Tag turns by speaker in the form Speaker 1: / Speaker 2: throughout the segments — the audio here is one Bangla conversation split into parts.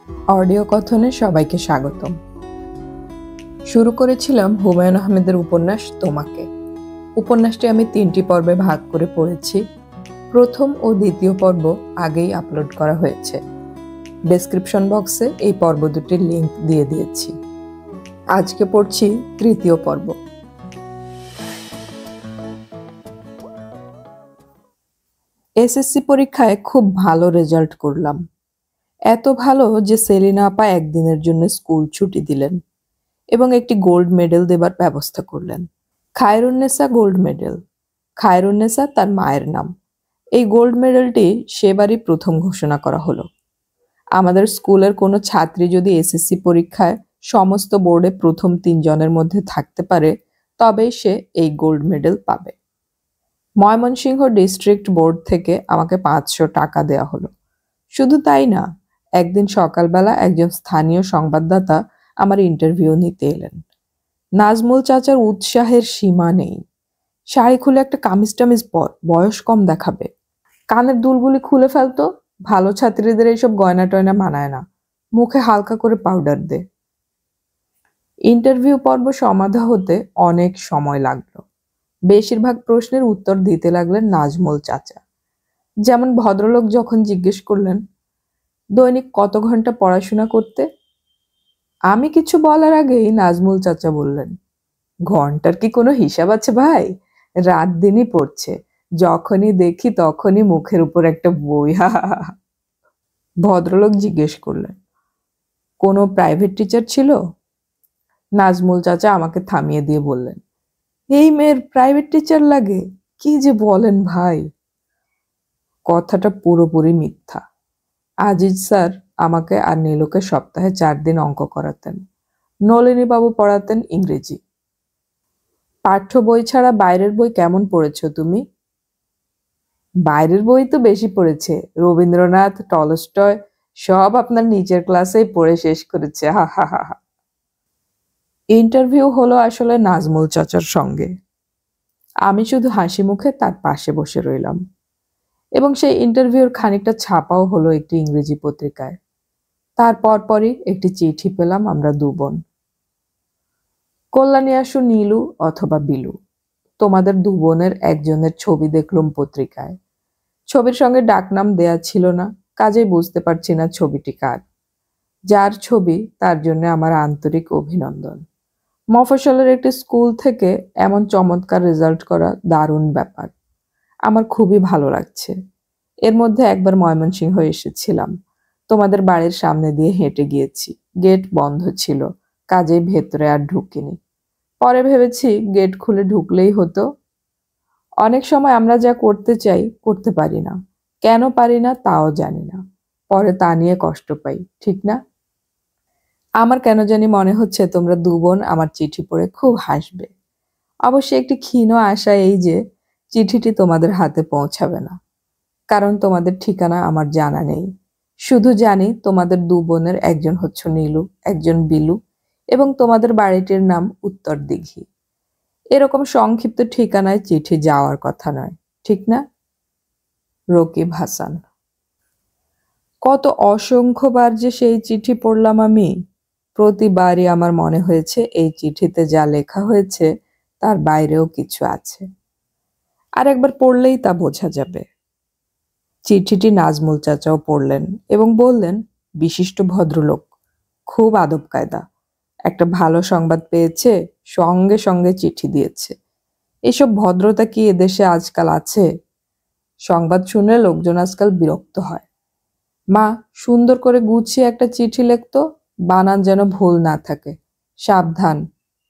Speaker 1: অডিও কথনে সবাইকে স্বাগতম। শুরু করেছিলাম হুমায়ুন আহমেদের উপন্যাস তোমাকে। উপন্যাসটি আমি 3টি পর্বে ভাগ করে পড়েছি। প্রথম ও দ্বিতীয় পর্ব আগেই আপলোড করা হয়েছে। ডেসক্রিপশন বক্সে এই পর্ব দুটির লিংক দিয়ে দিয়েছি। আজকে পড়ছি তৃতীয় পর্ব। এসএসসি পরীক্ষায় খুব ভালো রেজাল্ট করলাম। এত ভালো যে সেলিনা আপা একদিনের জন্য স্কুল ছুটি দিলেন এবং একটি গোল্ড মেডেল দেবার ব্যবস্থা করলেন। Khairunnesa gold medal. খায়রুন্নেসা তার মায়ের নাম। এই গোল্ড মেডেলটি সেবারই প্রথম ঘোষণা করা হলো। আমাদের স্কুলের কোনো ছাত্রী যদি এসএসসি পরীক্ষায় সমস্ত বোর্ডে প্রথম 3 জনের মধ্যে থাকতে পারে তবেই সে এই গোল্ড মেডেল পাবে। ময়মনসিংহ ডিস্ট্রিক্ট বোর্ড থেকে আমাকে 500 টাকা দেওয়া হলো। শুধু তাই না, একদিন সকালবেলা একজন স্থানীয় সংবাদদাতা আমার ইন্টারভিউ নিতে এলেন। নাজমুল চাচার উৎসাহের সীমা নেই। শাড়ি খুলে একটা কামিজ টামিজ পর, বয়স কম দেখাবে। কানের দুলগুলি খুলে ফেলতো, ভালো ছাত্রীদের এইসব গয়না টয়না মানায় না। মুখে হালকা করে পাউডার দে। ইন্টারভিউ পর্ব সমাধা হতে অনেক সময় লাগলো। বেশিরভাগ প্রশ্নের উত্তর দিতে লাগলেন নাজমুল চাচা। যেমন ভদ্রলোক যখন জিজ্ঞেস করলেন, দৈনিক কত ঘন্টা পড়াশোনা করতে? আমি কিছু বলার আগেই নাজমুল চাচা বললেন, ঘন্টার কি কোনো হিসাব আছে ভাই? রাত দিনই পড়ছে, যখনই দেখি তখনই মুখের উপর একটা বই। ভদ্রলোক জিজ্ঞেস করলেন, কোনো প্রাইভেট টিচার ছিল? নাজমুল চাচা আমাকে থামিয়ে দিয়ে বললেন, এই মেয়ের প্রাইভেট টিচার লাগে? কি যে বলেন ভাই! কথাটা পুরোপুরি মিথ্যা। আজিজ স্যার আমাকে আর নীলুকে সপ্তাহে 4 দিন অঙ্ক করাতেন। নলিনী বাবু পড়াতেন ইংরেজি। পাঠ্য বই ছাড়া বাইরের বই কেমন পড়েছো তুমি? বাইরের বই তো বেশি পড়েছে, রবীন্দ্রনাথ, টলস্টয় সব আপনার নিচের ক্লাসেই পড়ে শেষ করেছে। হা হা হা। ইন্টারভিউ হলো আসলে নাজমুল চাচার সঙ্গে। আমি শুধু হাসি মুখে তার পাশে বসে রইলাম এবং সেই ইন্টারভিউর খানিকটা ছাপাও হলো একটি ইংরেজি পত্রিকায়। তার পরপরই একটি চিঠি পেলাম আমরা 2 বোন। কল্যাণী আসু নীলু অথবা বিলু, তোমাদের 2 বোনের একজনের ছবি দেখলুম পত্রিকায়। ছবির সঙ্গে ডাকনাম দেয়া ছিল না, কাজেই বুঝতে পারছি না ছবিটি কার। যার ছবি তার জন্য আমার আন্তরিক অভিনন্দন। মফস্বলের একটি স্কুল থেকে এমন চমৎকার রেজাল্ট করা দারুণ ব্যাপার। আমার খুবই ভালো লাগছে। এর মধ্যে একবার ময়মনসিংহ এসেছিলাম। তোমাদের বাড়ির সামনে দিয়ে হেঁটে গিয়েছি। গেট বন্ধ ছিল, কাজেই ভেতরে আর ঢুকিনি। পরে ভেবেছি গেট খুলে ঢুকলেই হতো। অনেক সময় আমরা যা করতে চাই করতে পারি না, কেন পারি না তাও জানি না। পরে তা নিয়ে কষ্ট পাই, ঠিক না? আমার কেন জানি মনে হচ্ছে তোমরা 2 বোন আমার চিঠি পড়ে খুব হাসবে। অবশ্যই একটি ক্ষীণ আশা এই যে চিঠিটি তোমাদের হাতে পৌঁছাবে না, কারণ তোমাদের ঠিকানা আমার জানা নেই। শুধু জানি তোমাদের 2 বোনের একজন হচ্ছে নীলু, একজন বিলু এবং তোমাদের বাড়িটির নাম উত্তর দিঘি। এরকম সংক্ষিপ্ত ঠিকানায় চিঠি যাওয়ার কথা নয়, ঠিক না? রকিব হাসান। কত অসংখ্যবার যে সেই চিঠি পড়লাম আমি। প্রতিবারই আমার মনে হয়েছে এই চিঠিতে যা লেখা হয়েছে তার বাইরেও কিছু আছে। আর একবার পড়লেই তা বোঝা যাবে। চিঠিটি নাজমুল চাচাও পড়লেন এবং বললেন, বিশিষ্ট ভদ্রলোক, খুব আদব কায়দা। একটা ভালো সংবাদ পেয়েছে, সঙ্গে সঙ্গে চিঠি দিয়েছে। এসব ভদ্রতা কি এদেশে আজকাল আছে? সংবাদ শুনে লোকজন আজকাল বিরক্ত হয়। মা, সুন্দর করে গুছিয়ে একটা চিঠি লিখতো, বানান যেন ভুল না থাকে। সাবধান,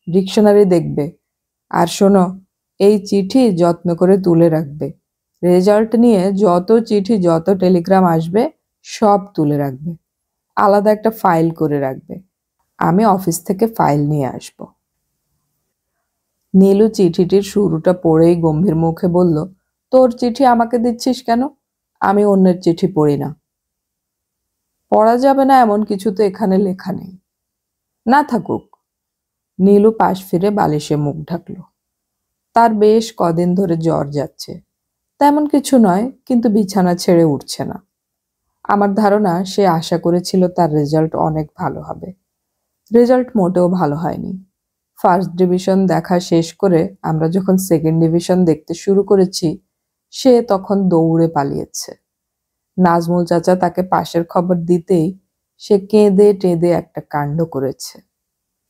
Speaker 1: ডিকশনারি দেখবে। আর শোনো, এই চিঠি যত্ন করে তুলে রাখবে। রেজাল্ট নিয়ে যত চিঠি যত টেলিগ্রাম আসবে সব তুলে রাখবে, আলাদা একটা ফাইল করে রাখবে। আমি অফিস থেকে ফাইল নিয়ে আসব। নীলু চিঠিটির শুরুটা পড়েই গম্ভীর মুখে বলল, তোর চিঠি আমাকে দিচ্ছিস কেন? আমি অন্যের চিঠি পড়ি না। পড়া যাবে না এমন কিছু তো এখানে লেখা নেই। না থাকুক। নীলু পাশ ফিরে বালিশে মুখ ঢাকল। তার বেশ কদিন ধরে জ্বর যাচ্ছে। তেমন কিছু নয়, কিন্তু বিছানা ছেড়ে উঠছে না। আমার ধারণা সে আশা করেছিল তার রেজাল্ট অনেক ভালো হবে। রেজাল্ট মোটেও ভালো হয়নি। ফার্স্ট ডিভিশন দেখা শেষ করে আমরা যখন সেকেন্ড ডিভিশন দেখতে শুরু করেছি, সে তখন দৌড়ে পালিয়েছে। নাজমুল চাচা তাকে পাশের খবর দিতেই সে কেঁদে টেঁদে একটা কাণ্ড করেছে।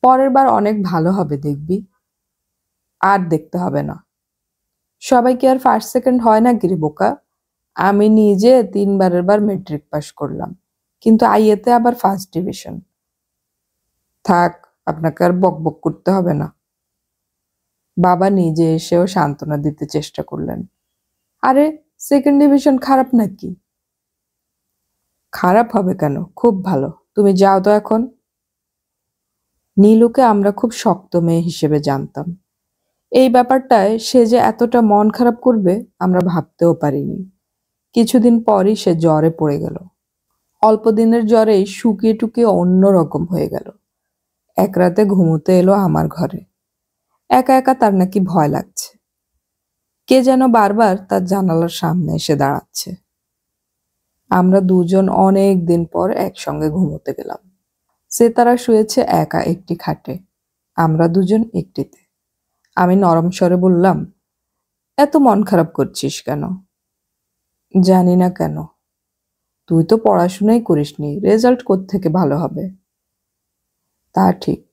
Speaker 1: পরের বার অনেক ভালো হবে দেখবি। আর দেখতে হবে না। সবাই কি আর ফার্স্ট সেকেন্ড হয় না গিরে বোকা? আমি নিজে 3 বার মেট্রিক পাস করলাম, কিন্তু আইএতে আবার ফার্স্ট ডিভিশন। থাক, আপনাকে আর বকবক করতে হবে না। বাবা নিজে এসেও সান্ত্বনা দিতে চেষ্টা করলেন। আরে, সেকেন্ড ডিভিশন খারাপ নাকি? খারাপ হবে কেন? খুব ভালো। তুমি যাও তো এখন। নীলুকে আমরা খুব শক্ত মেয়ে হিসেবে জানতাম। এই ব্যাপারটায় সে যে এতটা মন খারাপ করবে আমরা ভাবতেও পারিনি। কিছুদিন পরই সে জ্বরে পড়ে গেল। অল্প দিনের জ্বরেই শুকিয়ে টুকিয়ে অন্যরকম হয়ে গেল। এক রাতে ঘুমোতে এলো আমার ঘরে। একা একা তার নাকি ভয় লাগছে। কে যেন বারবার তার জানালার সামনে এসে দাঁড়াচ্ছে। আমরা দুজন অনেক দিন পর একসঙ্গে ঘুমোতে গেলাম। সে তারা শুয়েছে একা একটি খাটে, আমরা দুজন একটিতে। আমি নরম স্বরে বললাম, এত মন খারাপ করছিস কেন? জানি না কেন। তুই তো পড়াশোনাই করিসনি, রেজাল্ট কোত্থেকে ভালো হবে? তা ঠিক।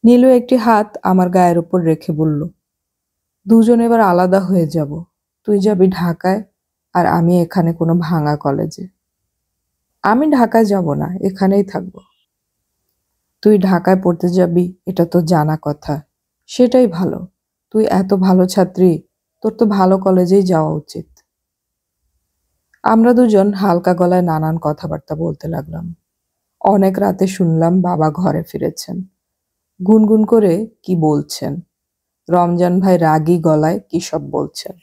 Speaker 1: নীলু একটি হাত আমার গায়ের উপর রেখে বলল, দুজন এবার আলাদা হয়ে যাব। তুই যাবি ঢাকায়, আর আমি এখানে কোনো ভাঙা কলেজে। আমি ঢাকায় যাব না, এখানেই থাকবো। তুই ঢাকায় পড়তে যাবি এটা তো জানা কথা। সেটাই ভালো। তুই এত ভালো ছাত্রী, তোর তো ভালো কলেজেই যাওয়া উচিত। আমরা দুজন হালকা গলায় নানান কথাবার্তা বলতে লাগলাম। অনেক রাতে শুনলাম বাবা ঘরে ফিরেছেন। গুনগুন করে কি বলছেন। রমজান ভাই রাগী গলায় কি সব বলছেন।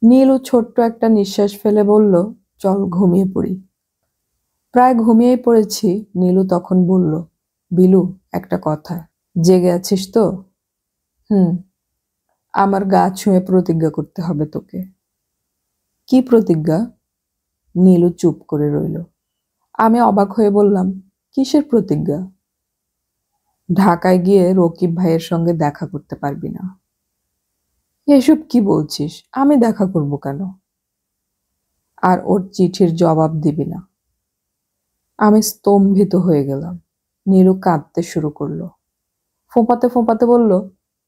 Speaker 1: নীলু ছোট্ট একটা নিঃশ্বাস ফেলে বলল, চল ঘুমিয়ে পড়ি। প্রায় ঘুমিয়েই পড়েছি, নীলু তখন বলল, বিলু, একটা কথা। জেগে আছিস তো? হুম। আমার গা ছুঁয়ে প্রতিজ্ঞা করতে হবে তোকে। কি প্রতিজ্ঞা? নীলু চুপ করে রইল। আমি অবাক হয়ে বললাম, কিসের প্রতিজ্ঞা? ঢাকায় গিয়ে রকিব ভাইয়ের সঙ্গে দেখা করতে পারবি না। এসব কি বলছিস? আমি দেখা করব কেন? আর ওর চিঠির জবাব দিবি না। আমি স্তম্ভিত হয়ে গেলাম। নীলু কাঁদতে শুরু করলো। ফোঁপাতে ফোঁপাতে বলল,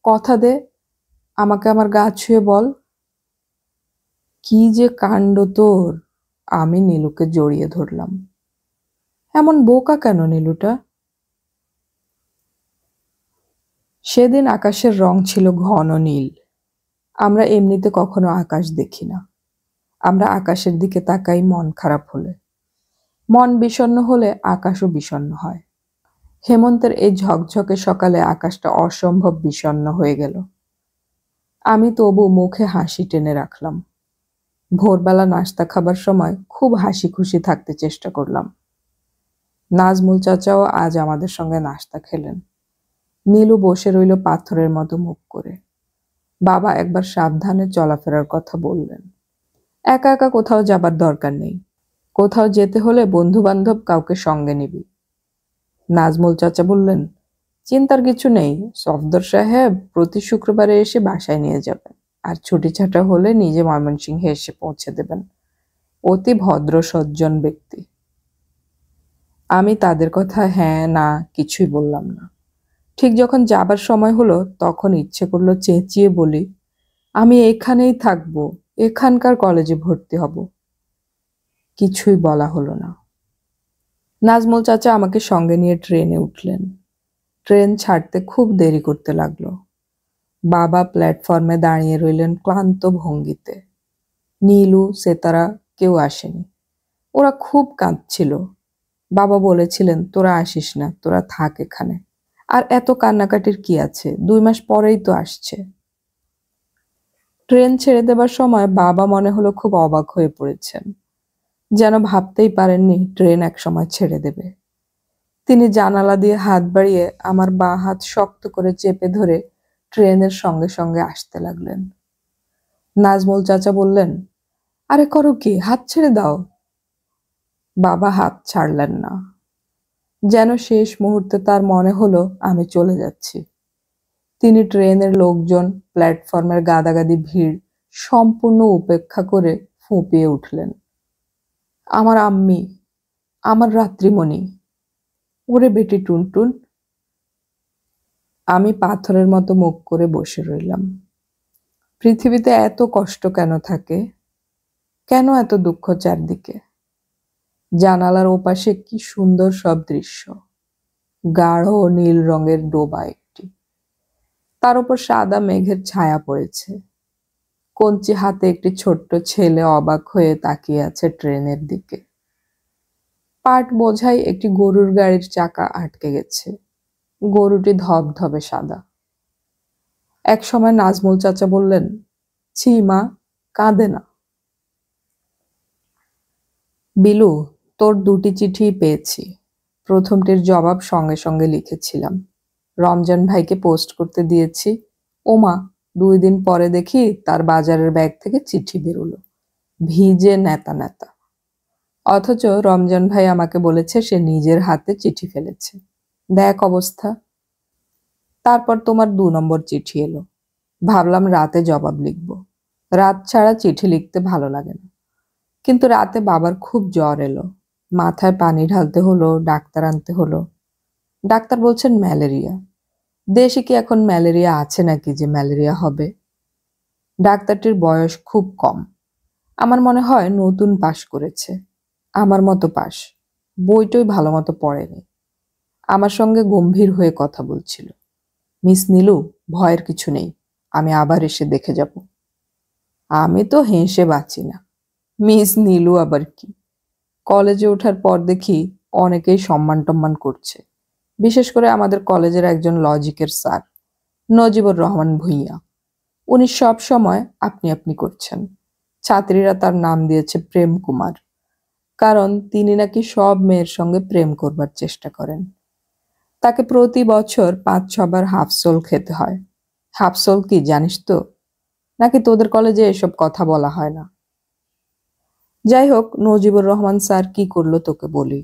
Speaker 1: কথা দে, আমাকে আমার গা ছুঁয়ে বল। কি যে কাণ্ড তোর! আমি নীলুকে জড়িয়ে ধরলাম। এমন বোকা কেন নীলুটা? সেদিন আকাশের রং ছিল ঘন নীল। আমরা এমনিতে কখনো আকাশ দেখি না। আমরা আকাশের দিকে তাকাই মন খারাপ হলে। মন বিষণ্ণ হলে আকাশও বিষণ্ণ হয়। হেমন্তের এই ঝকঝকে সকালে আকাশটা অসম্ভব বিষণ্ণ হয়ে গেল। আমি তবু মুখে হাসি টেনে রাখলাম। ভোরবেলা নাস্তা খাবার সময় খুব হাসি খুশি থাকতে চেষ্টা করলাম। নাজমুল চাচাও আজ আমাদের সঙ্গে নাস্তা খেলেন। নীলু বসে রইল পাথরের মতো মুখ করে। বাবা একবার সাবধানে চলাফেরার কথা বললেন। একা একা কোথাও যাবার দরকার নেই। কোথাও যেতে হলে বন্ধু বান্ধব কাউকে সঙ্গে নিবি। নাজমুল চাচা বললেন, চিন্তার কিছু নেই, সফদর সাহেব প্রতি শুক্রবারে এসে বাসায় নিয়ে যাবেন, আর ছুটি ছাটা হলে নিজে ময়মনসিংহে এসে পৌঁছে দেবেন। অতি ভদ্র সজ্জন ব্যক্তি। আমি তাদের কথা হ্যাঁ না কিছুই বললাম না। ঠিক যখন যাবার সময় হলো তখন ইচ্ছে করলো চেঁচিয়ে বলি, আমি এখানেই থাকবো, এখানকার কলেজে ভর্তি হব। কিছুই বলা হলো না। নাজমুল চাচা আমাকে সঙ্গে নিয়ে ট্রেনে উঠলেন। ট্রেন ছাড়তে খুব দেরি করতে লাগলো। বাবা প্ল্যাটফর্মে দাঁড়িয়ে রইলেন ক্লান্ত ভঙ্গিতে। নীলু, সেতারা কেউ আসেনি। ওরা খুব কাঁদছিল। বাবা বলেছিলেন, তোরা আসিস না, তোরা থাক এখানে। আর এত কান্নাকাটির কি আছে, 2 মাস পরেই তো আসছে। ট্রেন ছেড়ে দেবার সময় বাবা মনে হলো খুব অবাক হয়ে পড়েছেন। যেন ভাবতেই পারেননি ট্রেন এক সময় ছেড়ে দেবে। তিনি জানালা দিয়ে হাত বাড়িয়ে আমার বাঁ হাত শক্ত করে চেপে ধরে ট্রেনের সঙ্গে সঙ্গে আসতে লাগলেন। নাজমুল চাচা বললেন, আরে করো কি, হাত ছেড়ে দাও। বাবা হাত ছাড়লেন না। যেন শেষ মুহূর্তে তার মনে হলো আমি চলে যাচ্ছি। তিনি ট্রেনের লোকজন, প্ল্যাটফর্মের গাদাগাদি ভিড় সম্পূর্ণ উপেক্ষা করে ফুঁপিয়ে উঠলেন। আমার আম্মি, আমার রাত্রিমণি, ওরে বেটি টুনটুন। আমি পাথরের মতো মুখ করে বসে রইলাম। পৃথিবীতে এত কষ্ট কেন থাকে? কেন এত দুঃখ চারদিকে? জানালার ওপাশে কি সুন্দর সব দৃশ্য। গাঢ় নীল রঙের ডোবা একটি, তার উপর সাদা মেঘের ছায়া পড়েছে। কঞ্চি হাতে একটি ছোট্ট ছেলে অবাক হয়ে তাকিয়ে আছে ট্রেনের দিকে। পাট বোঝাই একটি গরুর গাড়ির চাকা আটকে গেছে। গরুটি ধবধবে সাদা। এক সময় নাজমুল চাচা বললেন, ছি মা, কাঁদে না। বিলু, তোর 2টি চিঠি পেয়েছি। প্রথমটির জবাব সঙ্গে সঙ্গে লিখেছিলাম। রমজান ভাইকে পোস্ট করতে দিয়েছি। ওমা, 2 দিন পরে দেখি তার বাজারের ব্যাগ থেকে চিঠি বেরোলো, ভিজে নেতা নেতা। অথচ রমজান ভাই আমাকে বলেছে সে নিজের হাতে চিঠি ফেলেছে। দেখ অবস্থা। তারপর তোমার 2 নম্বর চিঠি এলো। ভাবলাম রাতে জবাব লিখব। রাত ছাড়া চিঠি লিখতে ভালো লাগে না। কিন্তু রাতে বাবার খুব জ্বর এলো। মাথায় পানি ঢালতে হলো, ডাক্তার আনতে হলো। ডাক্তার বলছেন ম্যালেরিয়া। দেশে কি এখন ম্যালেরিয়া আছে নাকি যে ম্যালেরিয়া হবে? ডাক্তারটির বয়স খুব কম। আমার মনে হয় নতুন পাশ করেছে। আমার মতো পাশ। বইটই ভালো মতো পড়েনি। আমার সঙ্গে গম্ভীর হয়ে কথা বলছিল। মিস নীলু, ভয়ের কিছু নেই। আমি আবার এসে দেখে যাব। আমি তো হেসে বাঁচি না। মিস নীলু আবার কি? কলেজে ওঠার পর দেখি অনেকেই সম্মান টম্মান করছে। বিশেষ করে আমাদের কলেজের একজন লজিকের স্যার, নজিবুর রহমান ভূঁইয়া। উনি সব সময় আপনি আপনি করছেন। ছাত্রীরা তার নাম দিয়েছে প্রেম কুমার, কারণ তিনি নাকি সব মেয়ের সঙ্গে প্রেম করবার চেষ্টা করেন। তাকে প্রতি বছর 5-6 বার হাফসোল খেতে হয়। হাফসোল কি জানিস তো? নাকি তোদের কলেজে এসব কথা বলা হয় না? যাই হোক, নজিবুর রহমান স্যার কি করলো তোকে বলি।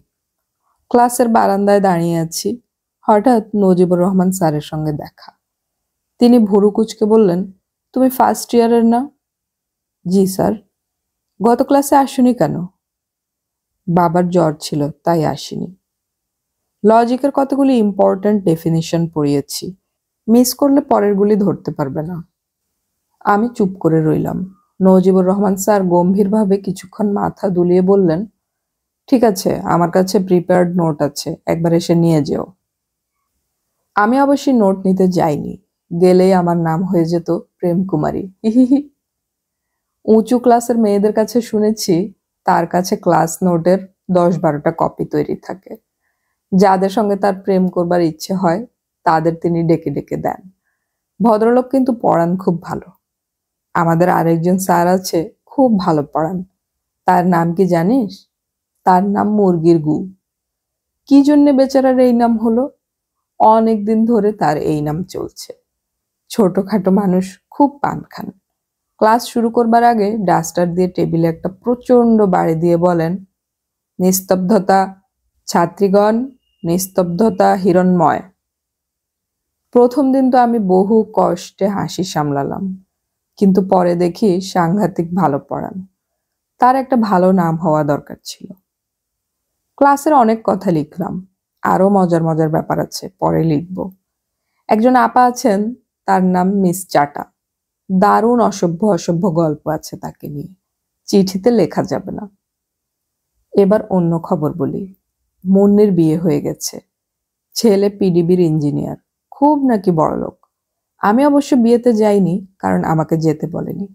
Speaker 1: ক্লাসের বারান্দায় দাঁড়িয়ে আছি, হঠাৎ নজিবুর রহমান স্যারের সঙ্গে দেখা। তিনি ভুরু কুঁচকে বললেন, তুমি ফার্স্ট ইয়ারের না? জি স্যার। গত ক্লাসে আসোনি কেন? বাবার জ্বর ছিল, তাই আসিনি। লজিকের কতগুলি ইম্পর্ট্যান্ট ডেফিনিশন পড়িয়েছি, মিস করলে পরেরগুলি ধরতে পারবে না। আমি চুপ করে রইলাম। নজিবুর রহমান স্যার গম্ভীরভাবে কিছুক্ষণ মাথা দুলিয়ে বললেন, ঠিক আছে, আমার কাছে প্রিপেয়ার্ড নোট আছে, একবার এসে নিয়ে যেও। আমি অবশ্যই নোট নিতে যাইনি। গেলেই আমার নাম হয়ে যেত প্রেম কুমারী। হিহিহি। উঁচু ক্লাসের মেয়েদের কাছে শুনেছি তার কাছে ক্লাস নোটের 10-12টা কপি তৈরি থাকে। যাদের সঙ্গে তার প্রেম করবার ইচ্ছে হয় তাদের তিনি ডেকে ডেকে দেন। ভদ্রলোক কিন্তু পড়ান খুব ভালো। আমাদের আরেকজন স্যার আছে, খুব ভালো পড়ান। তার নাম কি জানিস? তার নাম মুরগির গু। কি জন্যে বেচারার এই নাম হলো? অনেক দিন ধরে তার এই নাম চলছে। ছোটখাটো মানুষ, খুব পান খান। ক্লাস শুরু করবার আগে ডাস্টার দিয়ে টেবিলে একটা প্রচন্ড বাড়ি দিয়ে বলেন, নিস্তব্ধতা ছাত্রীগণ, নিস্তব্ধতা হিরণময়। প্রথম দিন তো আমি বহু কষ্টে হাসি সামলালাম, কিন্তু পরে দেখি সাংঘাতিক ভালো পড়ান। তার একটা ভালো নাম হওয়া দরকার ছিল। ক্লাসের অনেক কথা লিখলাম, আরো মজার মজার ব্যাপার আছে, পরে লিখব। একজন আপা আছেন, তার নাম মিস চাটা। দারুণ অসভ্য অসভ্য গল্প আছে তাকে নিয়ে, চিঠিতে লেখা যাবে না। এবার অন্য খবর বলি। মুন্নির বিয়ে হয়ে গেছে। ছেলে পিডিবির ইঞ্জিনিয়ার, খুব নাকি বড়লোক। আমি অবশ্য বিয়েতে যাইনি, কারণ আমাকে যেতে বলেনি।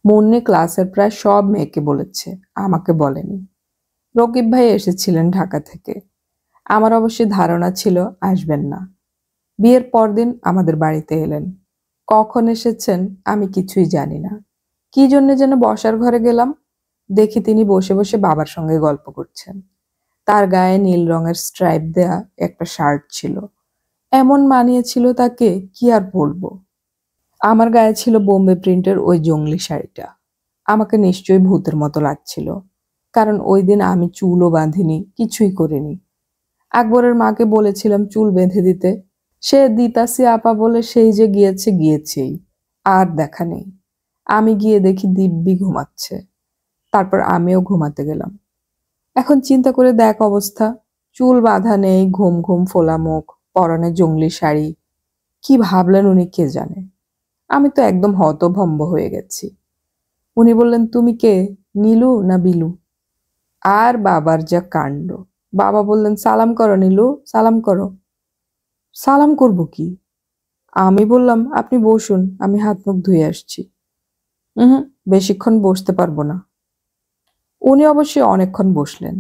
Speaker 1: মুন্নি ক্লাসের প্রায় সব মেয়েকে বলেছে, আমাকে বলেনি। রকিব ভাই এসেছিলেন ঢাকা থেকে। আমার অবশ্যই ধারণা ছিল আসবেন না। বিয়ের পরদিন আমাদের বাড়িতে এলেন। কখন এসেছেন আমি কিছুই জানি না। কি জন্য যেন বসার ঘরে গেলাম, দেখি তিনি বসে বসে বাবার সঙ্গে গল্প করছেন। তার গায়ে নীল রঙের স্ট্রাইপ দেয়া একটা শার্ট ছিল, এমন মানিয়েছিল তাকে, কি আর বলবো। আমার গায়ে ছিল বোম্বে প্রিন্টের ওই জংলি শাড়িটা। আমাকে নিশ্চয়ই ভূতের মতো লাগছিল। কারণ ওই দিন আমি চুলও বাঁধিনি, কিছুই করিনি। আকবরের মাকে বলেছিলাম চুল বেঁধে দিতে, সে দিতাসি আপা বলে সেই যে গিয়েছেই, আর দেখা নেই। আমি গিয়ে দেখি দিব্যি ঘুমাচ্ছে। তারপর আমিও ঘুমাতে গেলাম। এখন চিন্তা করে দেখ অবস্থা, চুল বাঁধা নেই, ঘুম ঘুম ফোলা মুখ, পরনে জংলি শাড়ি। কি ভাবলেন উনি কে জানে। আমি তো একদম হতভম্ব হয়ে গেছি। উনি বললেন, তুমি কে, নীলু না বিলু? আর বাবার যা কাণ্ড। বাবা বললেন, সালাম করো নীলু, সালাম করো। সালাম করব কি? আমি বললাম, আপনি বসুন, আমি হাত মুখ ধুয়ে আসছি। বেশিক্ষণ বসতে পারবো না। উনি অবশ্যই অনেকক্ষণ বসলেন,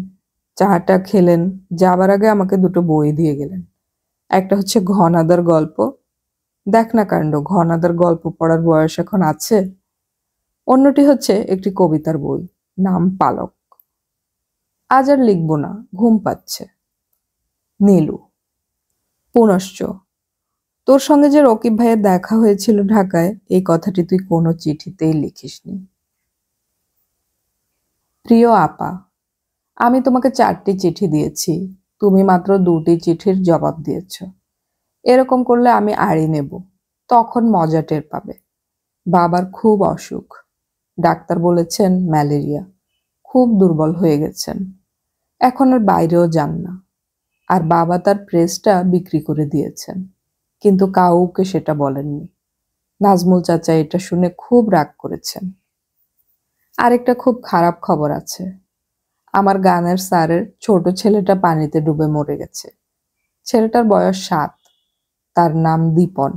Speaker 1: চাটা খেলেন, যাবার আগে আমাকে দুটো বই দিয়ে গেলেন। একটা হচ্ছে ঘনাদার গল্প, দেখ না কাণ্ড, ঘনাদার গল্প পড়ার বয়স এখন আছে। অন্যটি হচ্ছে একটি কবিতার বই, নাম পালক। আজ আর লিখবো না, ঘুম পাচ্ছে। নীলু। পুনশ্চ, তোর সঙ্গে যে রকিব ভাইয়ের দেখা হয়েছিল ঢাকায়, এই কথাটি তুই কোনো চিঠিতেই লিখিসনি। প্রিয় আপা, আমি তোমাকে 4টি চিঠি দিয়েছি, তুমি মাত্র 2টি চিঠির জবাব দিয়েছ। এরকম করলে আমি আড়ি নেব, তখন মজা টের পাবে। বাবার খুব অসুখ, ডাক্তার বলেছেন ম্যালেরিয়া, খুব দুর্বল হয়ে গেছেন, এখন আর বাইরেও যান না। আর বাবা তার প্রেসটা বিক্রি করে দিয়েছেন, কিন্তু কাউকে সেটা বলেননি। নাজমুল চাচা এটা শুনে খুব রাগ করেছেন। আরেকটা খুব খারাপ খবর আছে, আমার গানের স্যারের ছোট ছেলেটা পানিতে ডুবে মরে গেছে। ছেলেটার বয়স 7, তার নাম দীপন।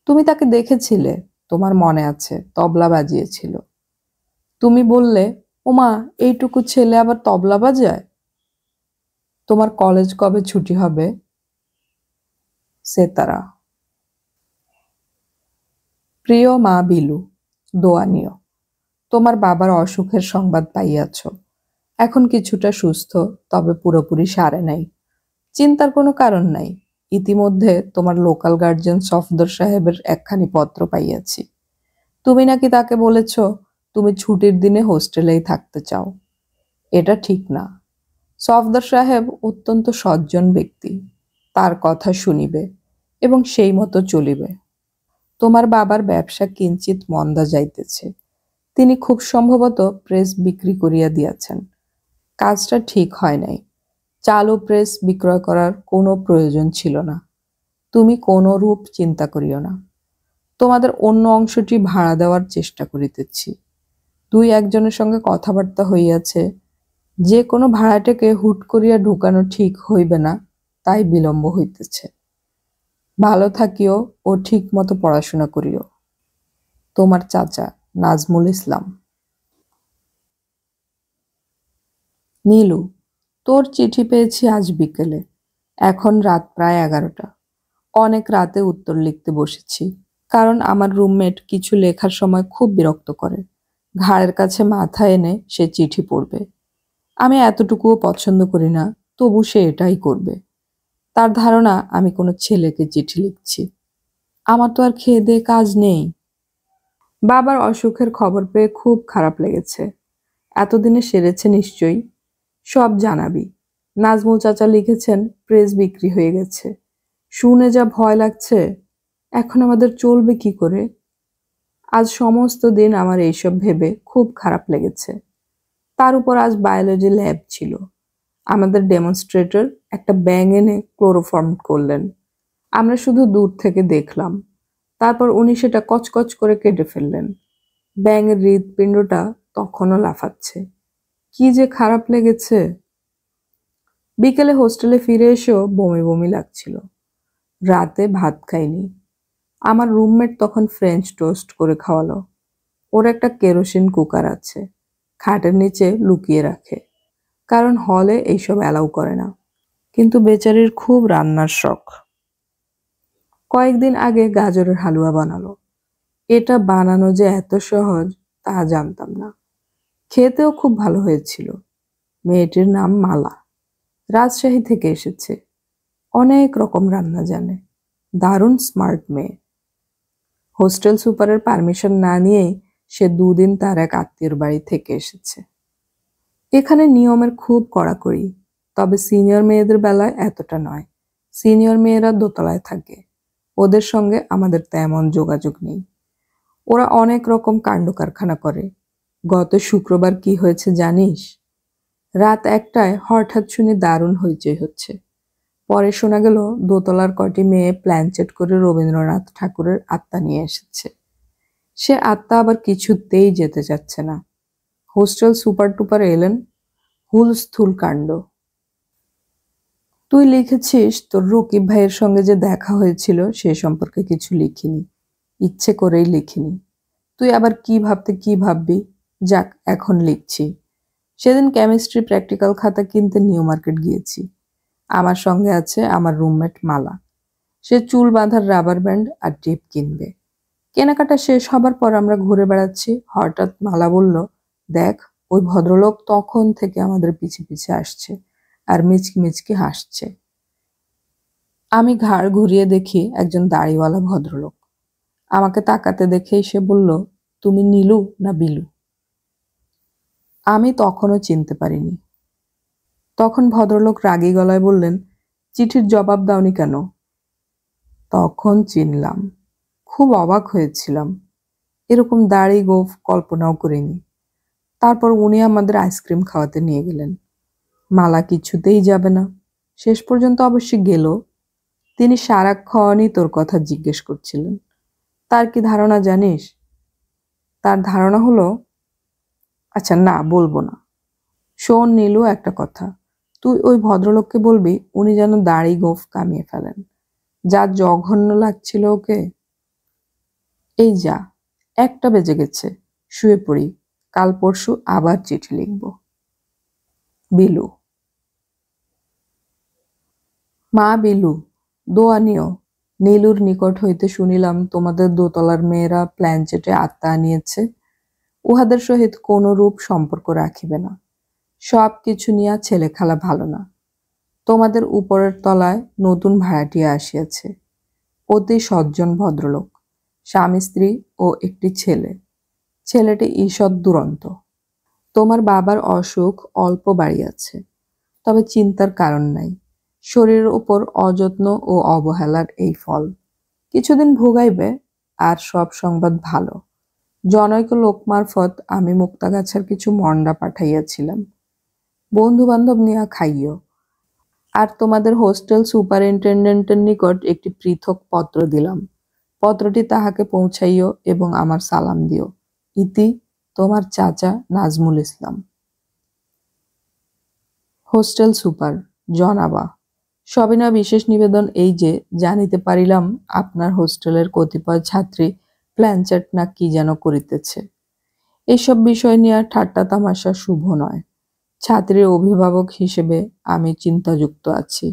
Speaker 1: তুমি তাকে দেখেছিলে, তোমার মনে আছে, তবলা বাজিয়েছিল। তুমি বললে, ওমা এইটুকু ছেলে আবার তবলা বাজায়। তোমার কলেজ কবে ছুটি হবে? সেতারা। প্রিয় মা বিলু, দোয়া নিও। তোমার বাবার অসুখের সংবাদ পাইয়াছ, এখন কিছুটা সুস্থ, তবে পুরোপুরি সারে নাই। চিন্তার কোনো কারণ নাই। ইতিমধ্যে তোমার লোকাল গার্জিয়ান সফদর সাহেবের একখানি পত্র পাইয়াছি। তুমি নাকি তাকে বলেছ তুমি ছুটির দিনে হোস্টেলেই থাকতে চাও। এটা ঠিক না। সফদর সাহেব অত্যন্ত সজ্জন ব্যক্তি, তার কথা শুনিবে এবং সেই মতো চলিবে। তোমার বাবার ব্যবসা কিঞ্চিত মন্দা যাইতেছে, তিনি খুব সম্ভবত প্রেস বিক্রি করিয়া দিয়াছেন। কাজটা ঠিক হয় নাই, চালু প্রেস বিক্রয় করার কোনো প্রয়োজন ছিল না। তুমি কোনো রূপ চিন্তা করিও না, তোমাদের অন্য অংশটি ভাড়া দেওয়ার চেষ্টা করিতেছি। 2-1 জনের সঙ্গে কথাবার্তা হইয়াছে, যে কোনো ভাড়াটাকে হুট করিয়া ঢুকানো ঠিক হইবে না, তাই বিলম্ব হইতেছে। ভালো থাকিও ও ঠিক মতো পড়াশোনা করিও। তোমার চাচা নাজমুল ইসলাম। নীলু, তোর চিঠি পেয়েছি আজ বিকেলে, এখন রাত প্রায় 11টা। অনেক রাতে উত্তর লিখতে বসেছি, কারণ আমার রুমমেট কিছু লেখার সময় খুব বিরক্ত করে। ঘাড়ের কাছে মাথা এনে সে চিঠি পড়বে। আমি এতটুকুও পছন্দ করি না, তবু সে এটাই করবে। তার ধারণা আমি কোনো ছেলেকে চিঠি লিখছি। আমার তো আর খেয়ে দেয়ে কাজ নেই। বাবার অসুখের খবর পেয়ে খুব খারাপ লেগেছে। এতদিনে সেরেছে নিশ্চয়ই। সব জানাবি। নাজমুল চাচা লিখেছেন প্রেস বিক্রি হয়ে গেছে। শুনে যা ভয় লাগছে, এখন আমাদের চলবে কি করে? আজ সমস্ত দিন আমার এইসব ভেবে খুব খারাপ লেগেছে। তার উপর আজ বায়োলজি ল্যাব ছিল। আমাদের ডেমনস্ট্রেটর একটা ব্যাঙ এনে ক্লোরোফর্ম করলেন। আমরা শুধু দূর থেকে দেখলাম। তারপর উনি সেটা কচকচ করে কেটে ফেললেন। ব্যাঙের হৃৎপিণ্ডটা তখনও লাফাচ্ছে। কি যে খারাপ লেগেছে। বিকেলে হোস্টেলে ফিরে এসেও বমি বমি লাগছিল। রাতে ভাত খাইনি। আমার রুমমেট তখন ফ্রেঞ্চ টোস্ট করে খাওয়ালো। ওর একটা কেরোসিন কুকার আছে, খাটের নিচে লুকিয়ে রাখে, কারণ হলে এইসব অ্যালাউ করে না। কিন্তু বেচারির খুব রান্নার শখ। কয়েকদিন আগে গাজরের হালুয়া বানালো। এটা বানানো যে এত সহজ তা জানতাম না। খেতেও খুব ভালো হয়েছিল। মেয়েটির নাম মালা, রাজশাহী থেকে এসেছে। অনেক রকম রান্না জানে, দারুণ স্মার্ট মেয়ে। হোস্টেল সুপারের পারমিশন না নিয়েই সে 2 দিন তার এক আত্মীয়র বাড়ি থেকে এসেছে। এখানে নিয়মের খুব কড়াকড়ি, তবে সিনিয়র মেয়েদের বেলায় এতটা নয়। সিনিয়র মেয়েরা দোতলায় থাকে, ওদের সঙ্গে আমাদের তেমন যোগাযোগ নেই। ওরা অনেক রকম কাণ্ড কারখানা করে। গত শুক্রবার কি হয়েছে জানিস? রাত 1টায় হঠাৎ শুনি দারুণ হইচই হচ্ছে। পরে শোনা গেল দোতলার কটি মেয়ে প্ল্যানচেট করে রবীন্দ্রনাথ ঠাকুরের আত্মা নিয়ে এসেছে। সে আত্মা আবার কিছুতেই যেতে চাচ্ছে না। হোস্টেল সুপার টুপার এলেন, হুলস্থুল কাণ্ড। তুই লিখেছিস তোর রকিব ভাইয়ের সঙ্গে যে দেখা হয়েছিল সে সম্পর্কে কিছু লিখিনি, ইচ্ছে করেই লিখিনি। তুই আবার কি ভাবতে কি ভাববি, যাক এখন লিখছি। সেদিন কেমিস্ট্রি প্র্যাকটিক্যাল খাতা কিনতে নিউ মার্কেট গিয়েছি। আমার সঙ্গে আছে আমার রুমমেট মালা। সে চুল বাঁধার রাবার ব্যান্ড আর টিপ কিনবে। কেনাকাটা শেষ হবার পর আমরা ঘুরে বেড়াচ্ছি, হঠাৎ মালা বলল, দেখ ওই ভদ্রলোক তখন থেকে আমাদের পিছে পিছে আসছে আর মিচকি মিচকি হাসছে। আমি ঘাড় ঘুরিয়ে দেখি একজন দাড়িওয়ালা ভদ্রলোক। আমাকে তাকাতে দেখেই সে বলল, তুমি নীলু না বিলু? আমি তখনও চিনতে পারিনি। তখন ভদ্রলোক রাগী গলায় বললেন, চিঠির জবাব দাওনি কেন? তখন চিনলাম। খুব অবাক হয়েছিলাম, এরকম দাড়ি গোঁফ কল্পনাও করিনি। তারপর উনি আমাদের আইসক্রিম খাওয়াতে নিয়ে গেলেন। মালা কিছুতেই যাবে না, শেষ পর্যন্ত অবশ্যই গেল। তিনি সারাক্ষণই তোর কথা জিজ্ঞেস করছিলেন। তার কি ধারণা জানিস? তার ধারণা হলো, আচ্ছা না বলবো না। শোন নীলু, একটা কথা, তুই ওই ভদ্রলোককে বলবি উনি যেন দাড়ি গোঁফ কামিয়ে ফেলেন। যা জঘন্য লাগছিল ওকে। এই যা, 1টা বেজে গেছে, শুয়ে পড়ি, কাল পরশু আবার চিঠি লিখব। বিলু। মা বিলু, দোয়া নিও। নীলুর নিকট হইতে শুনিলাম তোমাদের দোতলার মেয়েরা প্ল্যানচেটে আত্মা আনিয়েছে। উহাদের সহিত কোনরূপ সম্পর্ক রাখিবে না। সব কিছু নিয়া ছেলে খেলা ভালো না। তোমাদের উপরের তলায় নতুন ভাড়াটিয়া আসিয়াছে, অতি সজ্জন ভদ্রলোক, স্বামী স্ত্রী ও একটি ছেলে। ছেলেটি ঈষৎ দুরন্ত। তোমার বাবার অসুখ অল্প বাড়িয়াছে, তবে চিন্তার কারণ নাই। শরীরের উপর অযত্ন ও অবহেলার এই ফল। কিছুদিন ভোগাইবে, আর সব সংবাদ ভালো। জনৈক লোক মারফত আমি মুক্তাগাছার কিছু মন্ডা পাঠাইয়াছিলাম। বন্ধু বান্ধব নিয়া খাইও। আর তোমাদের হোস্টেল সুপারিনটেন্ডেন্টের নিকট একটি পৃথক পত্র দিলাম। পত্রটি তাহাকে পৌঁছাইও এবং আমার সালাম দিও। ইতি তোমার চাচা নাজমুল ইসলাম। হোস্টেল সুপার জনাবা, সবিনয় বিশেষ নিবেদন এই যে, জানিতে পারিলাম আপনার হোস্টেলের কতিপয় ছাত্রী প্ল্যানচেট না কি যেন করিতেছে। এইসব বিষয় নিয়ে ঠাট্টা তামাশা শুভ নয়। ছাত্রীর অভিভাবক হিসেবে আমি চিন্তাযুক্ত আছি।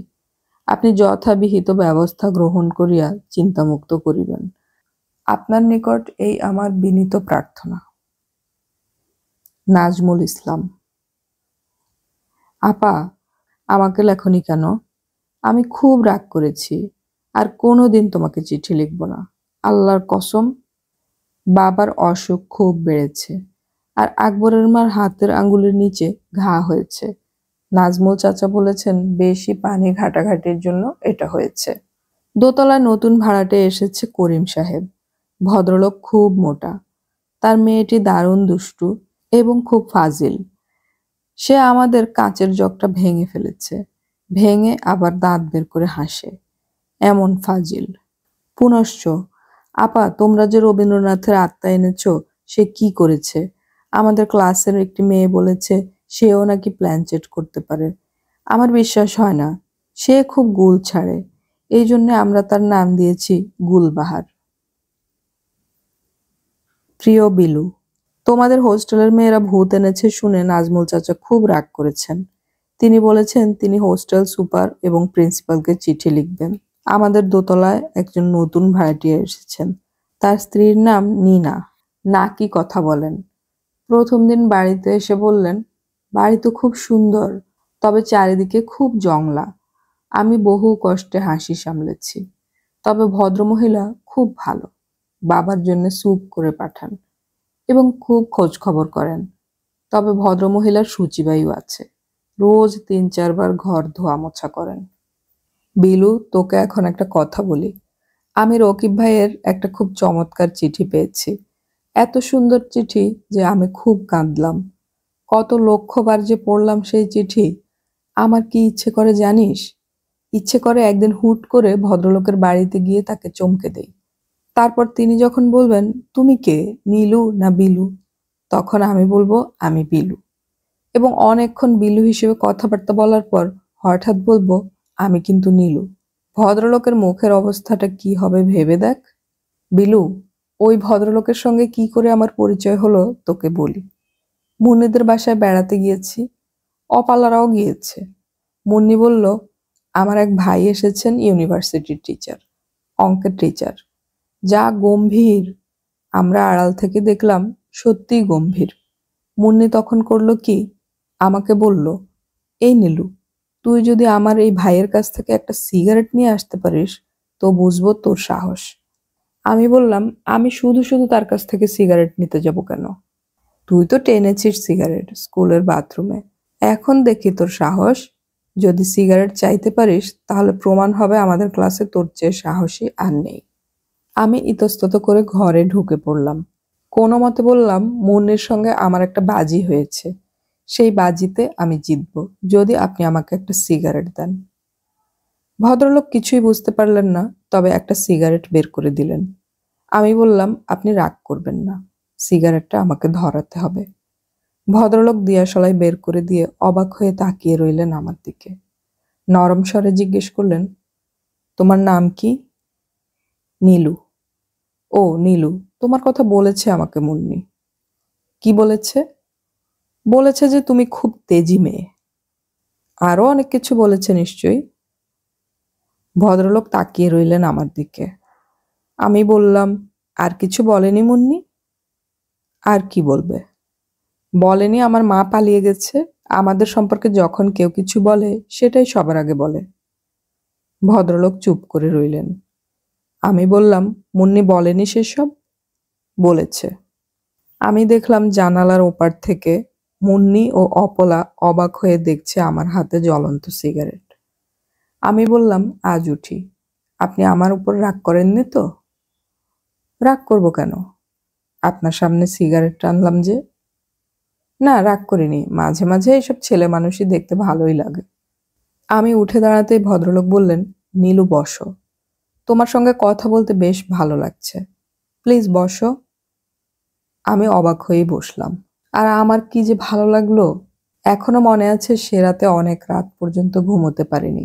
Speaker 1: আপনি যথাবিহিত ব্যবস্থা গ্রহণ করিয়া চিন্তামুক্ত করিবেন। আপনার নিকট এই আমার বিনীত প্রার্থনা। নাজমুল ইসলাম। আপা, আমাকে লেখনি কেন? আমি খুব রাগ করেছি, আর কোনোদিন তোমাকে চিঠি লিখব না, আল্লাহর কসম। বাবার অসুখ খুব বেড়েছে, আর আকবরের মার হাতের আঙ্গুলের নিচে ঘা হয়েছে। নাজমুল চাচা বলেছেন বেশি পানি ঘাটাঘাটির জন্য এটা হয়েছে। দোতলায় নতুন ভাড়াটে এসেছে করিম সাহেব। ভদ্রলোক খুব মোটা। তার মেয়েটি দারুণ দুষ্টু এবং খুব ফাজিল। সে আমাদের কাঁচের জগটা ভেঙে ফেলেছে, ভেঙে আবার দাঁত বের করে হাসে, এমন ফাজিল। পুনশ্চ, আপা, তোমরা যে রবীন্দ্রনাথের আত্মা এনেছো, সে কি করেছে? আমাদের ক্লাসের একটি মেয়ে বলেছে সেও নাকি প্ল্যানচেট করতে পারে। আমার বিশ্বাস হয় না। সে খুব গুল ছাড়ে, এই জন্য আমরা তার নাম দিয়েছি গুলবাহার। প্রিয় বিলু, তোমাদের হোস্টেলের মেয়েরা ভূত এনেছে শুনে নাজমুল চাচা খুব রাগ করেছেন। তিনি বলেছেন তিনি হোস্টেল সুপার এবং প্রিন্সিপালকে চিঠি লিখবেন। আমাদের দোতলায় একজন নতুন ভাড়াটিয়া এসেছেন। তার স্ত্রীর নাম নীনা। না কি কথা বলেন! প্রথম দিন বাড়িতে এসে বললেন, বাড়ি তো খুব সুন্দর, তবে চারিদিকে খুব জংলা। আমি বহু কষ্টে হাসি সামলেছি। তবে ভদ্রমহিলা খুব ভালো। বাবার জন্য স্যুপ করে পাঠান এবং খুব খোঁজ খবর করেন। তবে ভদ্রমহিলার শুচিবায়ু আছে, রোজ 3-4 বার ঘর ধোয়া মোছা করেন। বিলু, তোকে এখন একটা কথা বলি। আমি রকিব ভাইয়ের একটা খুব চমৎকার চিঠি পেয়েছি। এত সুন্দর চিঠি যে আমি খুব কাঁদলাম। কত লক্ষবার যে পড়লাম সেই চিঠি। আমার কি ইচ্ছে করে জানিস? ইচ্ছে করে একদিন হুট করে ভদ্রলোকের বাড়িতে গিয়ে তাকে চমকে দেই। তারপর তিনি যখন বলবেন, তুমি কে, নীলু না বিলু, তখন আমি বলবো আমি বিলু, এবং অনেকক্ষণ বিলু হিসেবে কথাবার্তা বলার পর হঠাৎ বলবো আমি কিন্তু নীলু। ভদ্রলোকের মুখের অবস্থাটা কি হবে ভেবে দেখ। বিলু, ওই ভদ্রলোকের সঙ্গে কি করে আমার পরিচয় হলো তোকে বলি। মুন্নিদের বাসায় বেড়াতে গিয়েছি, অপালারাও গিয়েছে। মুন্নি বলল, আমার এক ভাই এসেছেন, ইউনিভার্সিটির টিচার, অঙ্কের টিচার, যা গম্ভীর। আমরা আড়াল থেকে দেখলাম সত্যিই গম্ভীর। মুন্নি তখন করলো কি, আমাকে বলল, এই নীলু, তুই যদি আমার এই ভাইয়ের কাছ থেকে একটা সিগারেট নিয়ে আসতে পারিস তো বুঝবো তোর সাহস। আমি বললাম, আমি শুধু শুধু তার কাছ থেকে সিগারেট নিতে যাব কেন? তুই তো টেনেছিস সিগারেট স্কুলের বাথরুমে। এখন দেখি তোর সাহস। যদি সিগারেট চাইতে পারিস তাহলে প্রমাণ হবে আমাদের ক্লাসে তোর চেয়ে সাহসী আর নেই। আমি ইতস্তত করে ঘরে ঢুকে পড়লাম। কোনো মতে বললাম, মুন্নির সঙ্গে আমার একটা বাজি হয়েছে, সেই বাজিতে আমি জিতব যদি আপনি আমাকে একটা সিগারেট দেন। ভদ্রলোক কিছুই বুঝতে পারলেন না, তবে একটা সিগারেট বের করে দিলেন। আমি বললাম, আপনি রাগ করবেন না, সিগারেটটা আমাকে ধরাতে হবে। ভদ্রলোক দিয়াশলাই বের করে দিয়ে অবাক হয়ে তাকিয়ে রইলেন আমার দিকে। নরম স্বরে জিজ্ঞেস করলেন, তোমার নাম কি? নীলু। ও নীলু, তোমার কথা বলেছে আমাকে মুন্নি। কি বলেছে? বলেছে যে তুমি খুব তেজি মেয়ে। আরো অনেক কিছু বলেছে নিশ্চয়ই। ভদ্রলোক তাকিয়ে রইলেন আমার দিকে। আমি বললাম, আর কিছু বলেনি মুন্নি? আর কি বলবে? বলেনি আমার মা পালিয়ে গেছে। আমাদের সম্পর্কে যখন কেউ কিছু বলে সেটাই সবার আগে বলে। ভদ্রলোক চুপ করে রইলেন। আমি বললাম, মুন্নি বলেনি সেসব? বলেছে। আমি দেখলাম জানালার ওপার থেকে মুন্নি ও অপলা অবাক হয়ে দেখছে আমার হাতে জ্বলন্ত সিগারেট। আমি বললাম, আজ উঠি। আপনি আমার উপর রাগ করেননি তো? রাগ করব কেন? আপনার সামনে সিগারেট টানলাম যে। না, রাগ করিনি, মাঝে মাঝে এইসব ছেলে মানুষই দেখতে ভালোই লাগে। আমি উঠে দাঁড়াতেই ভদ্রলোক বললেন, নীলু বসো, তোমার সঙ্গে কথা বলতে বেশ ভালো লাগছে, প্লিজ বসো। আমি অবাক হয়েই বসলাম। আর আমার কি যে ভালো লাগলো। এখনো মনে আছে সে রাতে অনেক রাত পর্যন্ত ঘুমোতে পারিনি।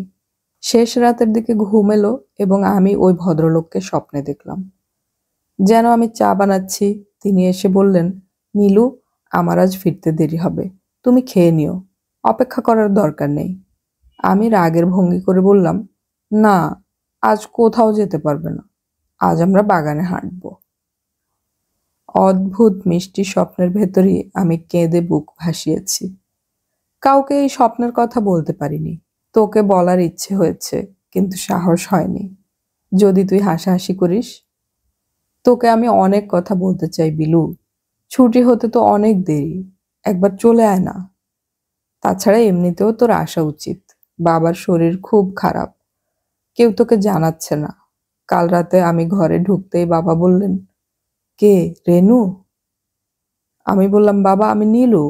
Speaker 1: শেষ রাতের দিকে ঘুম এলো এবং আমি ওই ভদ্রলোককে স্বপ্নে দেখলাম। যেন আমি চা বানাচ্ছি, তিনি এসে বললেন, নীলু, আমার আজ ফিরতে দেরি হবে, তুমি খেয়ে নিও, অপেক্ষা করার দরকার নেই। আমি রাগের ভঙ্গি করে বললাম, না, আজ কোথাও যেতে পারবে না, আজ আমরা বাগানে হাঁটবো। অদ্ভুত মিষ্টি স্বপ্নের ভেতরই আমি কেঁদে বুক ভাসিয়েছি। কাউকে এই স্বপ্নের কথা বলতে পারিনি। তোকে বলার ইচ্ছে হয়েছে, কিন্তু সাহস হয়নি। যদি তুই হাসাহাসি করিস। তোকে আমি অনেক কথা বলতে চাই বিলু। ছুটি হতে তো অনেক দেরি, একবার চলে আয় না। তাছাড়া এমনিতেও তোর আসা উচিত। বাবার শরীর খুব খারাপ, কেউ তোকে জানাচ্ছে না। কাল রাতে আমি ঘরে ঢুকতেই বাবা বললেন, কে, রেনু? আমি বললাম, বাবা, আমি নীলু।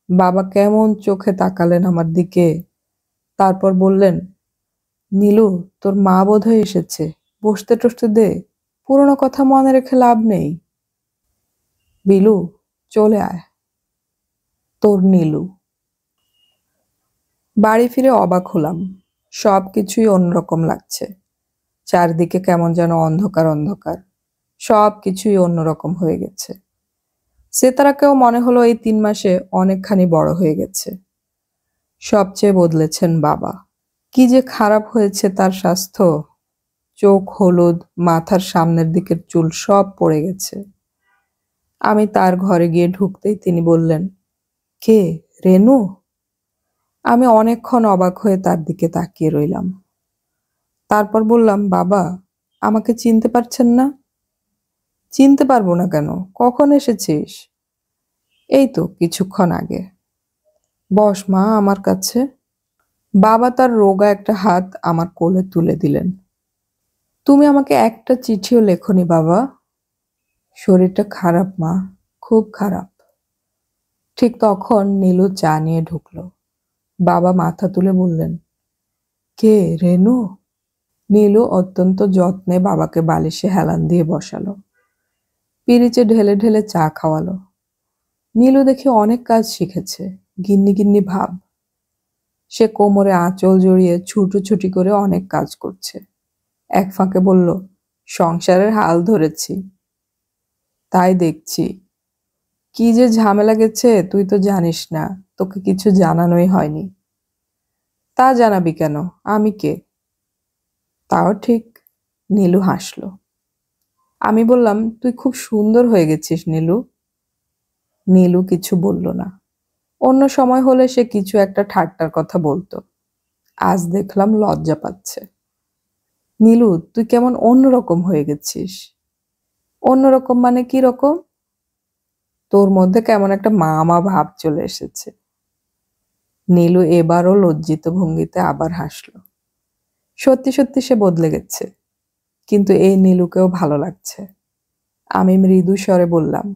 Speaker 1: বাবা কেমন চোখে তাকালেন আমার দিকে, তারপর বললেন, নীলু, তোর মা বোধহয় এসেছে, বসতে টসতে দে, পুরনো কথা মনে রেখে লাভ নেই। বিলু, চলে আয়, তোর নীলু। বাড়ি ফিরে অবাক হলাম। সব কিছুই অন্যরকম লাগছে। চারদিকে কেমন যেন অন্ধকার অন্ধকার, সব কিছুই অন্যরকম হয়ে গেছে। সেতারাকেও মনে হলো এই 3 মাসে অনেকখানি বড় হয়ে গেছে। সবচেয়ে বদলেছেন বাবা। কি যে খারাপ হয়েছে তার স্বাস্থ্য। চোখ হলুদ, মাথার সামনের দিকের চুল সব পড়ে গেছে। আমি তার ঘরে গিয়ে ঢুকতেই তিনি বললেন, কে, রেনু? আমি অনেকক্ষণ অবাক হয়ে তার দিকে তাকিয়ে রইলাম। তারপর বললাম, বাবা, আমাকে চিনতে পারছেন না? চিনতে পারবো না কেন, কখন এসেছিস? এই তো কিছুক্ষণ আগে। বস মা আমার কাছে। বাবা তার রোগা একটা হাত আমার কোলে তুলে দিলেন। তুমি আমাকে একটা চিঠিও লেখনি বাবা। শরীরটা খারাপ মা, খুব খারাপ। ঠিক তখন নীলু চা নিয়ে ঢুকলো। বাবা মাথা তুলে বললেন, কে রেনু? নীলু অত্যন্ত যত্নে বাবাকে বালিশে হেলান দিয়ে বসালো, পিরিচে ঢেলে ঢেলে চা খাওয়ালো। নীলু দেখে অনেক কাজ শিখেছে, গিন্নি গিন্নি ভাব। সে কোমরে আঁচল জড়িয়ে ছুটোছুটি করে অনেক কাজ করছে। এক ফাঁকে বলল, সংসারের হাল ধরেছি। তাই দেখছি। কি যে ঝামেলা গেছে তুই তো জানিস না, তোকে কিছু জানানোই হয়নি। তা জানাবি কেন, আমি কে? তাও ঠিক। নীলু হাসল। আমি বললাম, তুই খুব সুন্দর হয়ে গেছিস নীলু। নীলু কিছু বলল না। অন্য সময় হলে সে কিছু একটা ঠাট্টার কথা বলতো। আজ দেখলাম লজ্জা পাচ্ছে। নীলু, তুই কেমন অন্যরকম হয়ে গেছিস। অন্যরকম মানে কি রকম? তোর মধ্যে কেমন একটা মা ভাব চলে এসেছে। নীলু এবারও লজ্জিত ভঙ্গিতে আবার হাসল। সত্যি সত্যি সে বদলে গেছে, কিন্তু এই নীলুকেও ভালো লাগছে। আমি মৃদু স্বরে বললাম,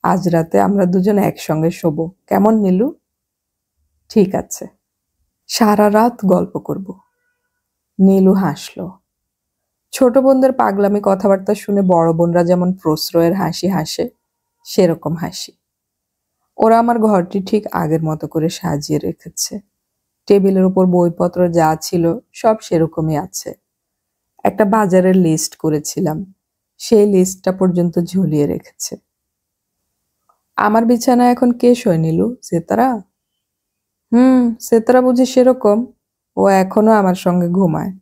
Speaker 1: আজ রাতে আমরা দুজন একসঙ্গে শোবো, কেমন নীলু? ঠিক আছে, সারা রাত গল্প করব। নীলু হাসল। ছোট বোনদের পাগলামি কথাবার্তা শুনে বড় বোনরা যেমন প্রশ্রয়ের হাসি হাসে, সেরকম হাসি। ওরা আমার ঘরটি ঠিক আগের মতো করে সাজিয়ে রেখেছে। টেবিলের উপর বইপত্র যা ছিল সব সেরকমই আছে। একটা বাজারের লিস্ট করেছিলাম, সেই লিস্টটা পর্যন্ত ঝুলিয়ে রেখেছে। আমার বিছানায় এখন কে শোয় নীলু? সেতারা? সেতারা বুঝি সেরকম। ও এখনো আমার সঙ্গে ঘুমায়।